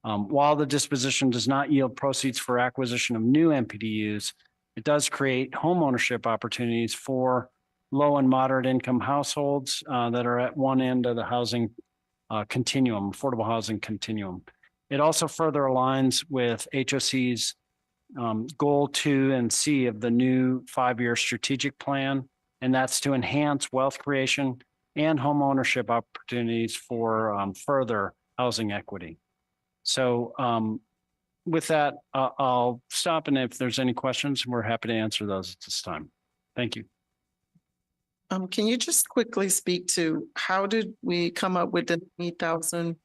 S13: While the disposition does not yield proceeds for acquisition of new MPDUs, it does create home ownership opportunities for low and moderate income households that are at one end of the housing continuum, affordable housing continuum. It also further aligns with HOC's goal 2 and C of the new 5-year strategic plan, and that's to enhance wealth creation and home ownership opportunities for further housing equity. So with that, I'll stop, and if there's any questions, we're happy to answer those at this time. Thank you.
S6: Can you just quickly speak to how did we come up with the 8,000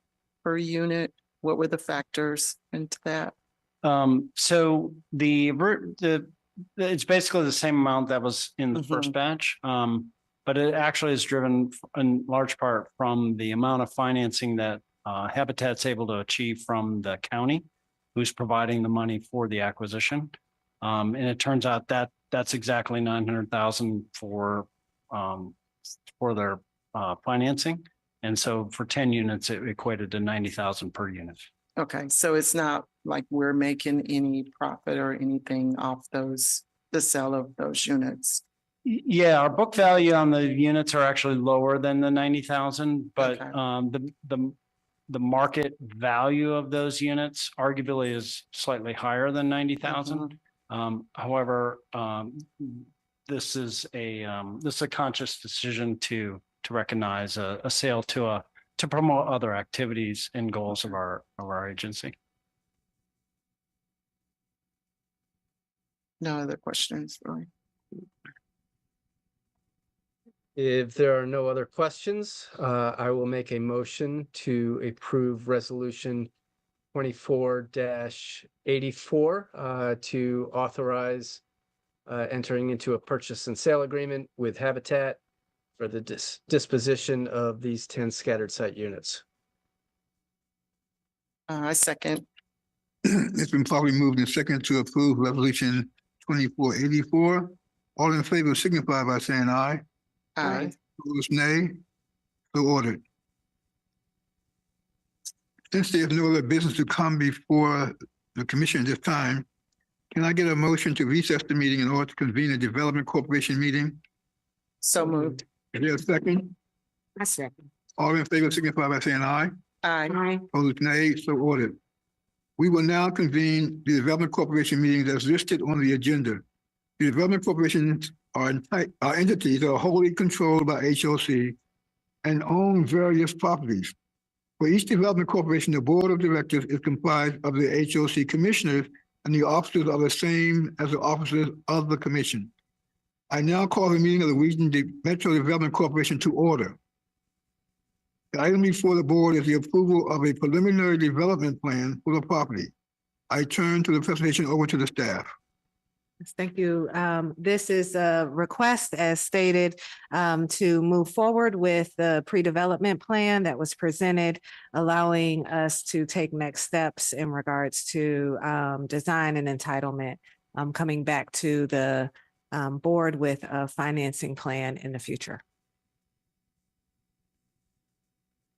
S6: per unit? What were the factors into that?
S13: So it's basically the same amount that was in the first batch, but it actually is driven in large part from the amount of financing that Habitat's able to achieve from the county, who's providing the money for the acquisition. And it turns out that that's exactly 900,000 for their financing. And so for 10 units, it equated to 90,000 per unit.
S6: Okay, so it's not like we're making any profit or anything off the sale of those units.
S13: Yeah, our book value on the units are actually lower than the 90,000, but
S6: Okay.
S13: The market value of those units arguably is slightly higher than 90,000. However, this is a conscious decision to recognize a sale to promote other activities and goals of our agency.
S6: No other questions, really.
S10: If there are no other questions, I will make a motion to approve resolution 24-84 to authorize entering into a purchase and sale agreement with Habitat for the disposition of these 10 scattered site units.
S6: I second.
S2: It's been properly moved and second to approve resolution 2484. All in favor signify by saying aye.
S6: Aye.
S2: Opposed, nay. So ordered. Since there's no other business to come before the commission at this time, can I get a motion to recess the meeting in order to convene a development corporation meeting?
S6: So moved.
S2: Is there a second?
S7: I second.
S2: All in favor signify by saying aye.
S6: Aye.
S2: Opposed, nay. So ordered. We will now convene the development corporation meetings as listed on the agenda. The development corporations are entities that are wholly controlled by HOC and own various properties. For each development corporation, the board of directors is comprised of the HOC commissioners, and the officers are the same as the officers of the commission. I now call the meeting of the Region Metro Development Corporation to order. The item before the board is the approval of a preliminary development plan for the property. I turn to the presentation over to the staff.
S3: Yes, thank you. This is a request, as stated, to move forward with the pre-development plan that was presented, allowing us to take next steps in regards to design and entitlement, coming back to the board with a financing plan in the future.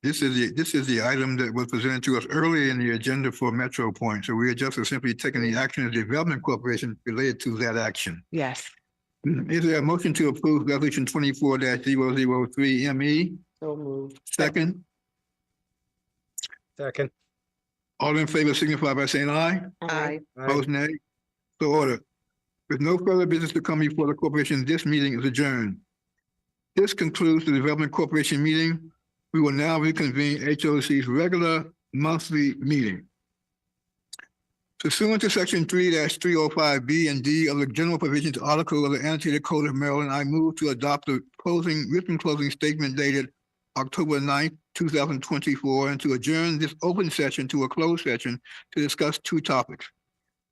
S2: This is the item that was presented to us early in the agenda for Metro Point. So we are just simply taking the action of the Development Corporation related to that action.
S3: Yes.
S2: Is there a motion to approve resolution 24-003 ME?
S6: So moved.
S2: Second,
S10: Second.
S2: all in favor signify by saying aye.
S6: Aye.
S2: Opposed, nay. So ordered. With no further business to come before the corporation, this meeting is adjourned. This concludes the Development Corporation meeting. We will now reconvene HOC's regular monthly meeting. Pursuant to section 3-305B and D of the General Provisions Article of the Annotated Code of Maryland, I move to adopt the written closing statement dated October 9th, 2024, and to adjourn this open session to a closed session to discuss two topics.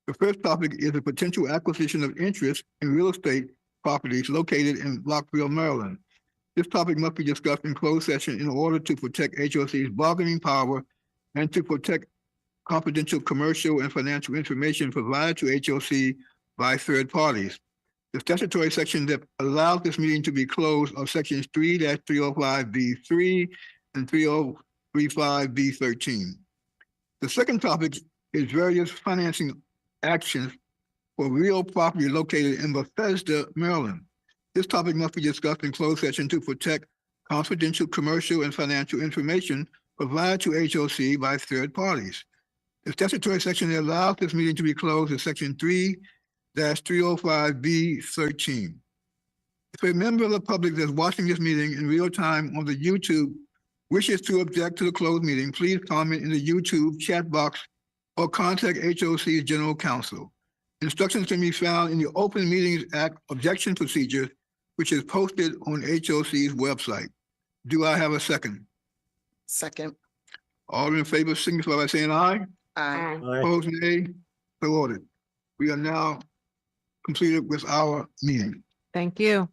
S2: The first topic is the potential acquisition of interest in real estate properties located in Rockville, Maryland. This topic must be discussed in closed session in order to protect HOC's bargaining power and to protect confidential commercial and financial information provided to HOC by third parties. The statutory section that allows this meeting to be closed are sections 3-305B3 and 3035B13. The second topic is various financing actions for real property located in Bethesda, Maryland. This topic must be discussed in closed session to protect confidential commercial and financial information provided to HOC by third parties. The statutory section that allows this meeting to be closed is section 3-305B13. If a member of the public that's watching this meeting in real time on the YouTube wishes to object to the closed meeting, please comment in the YouTube chat box or contact HOC's General Counsel. Instructions can be found in the Open Meetings Act objection procedure, which is posted on HOC's website. Do I have a second?
S6: Second.
S2: All in favor signify by saying aye.
S6: Aye.
S2: Opposed, nay. So ordered. We are now completed with our meeting.
S3: Thank you.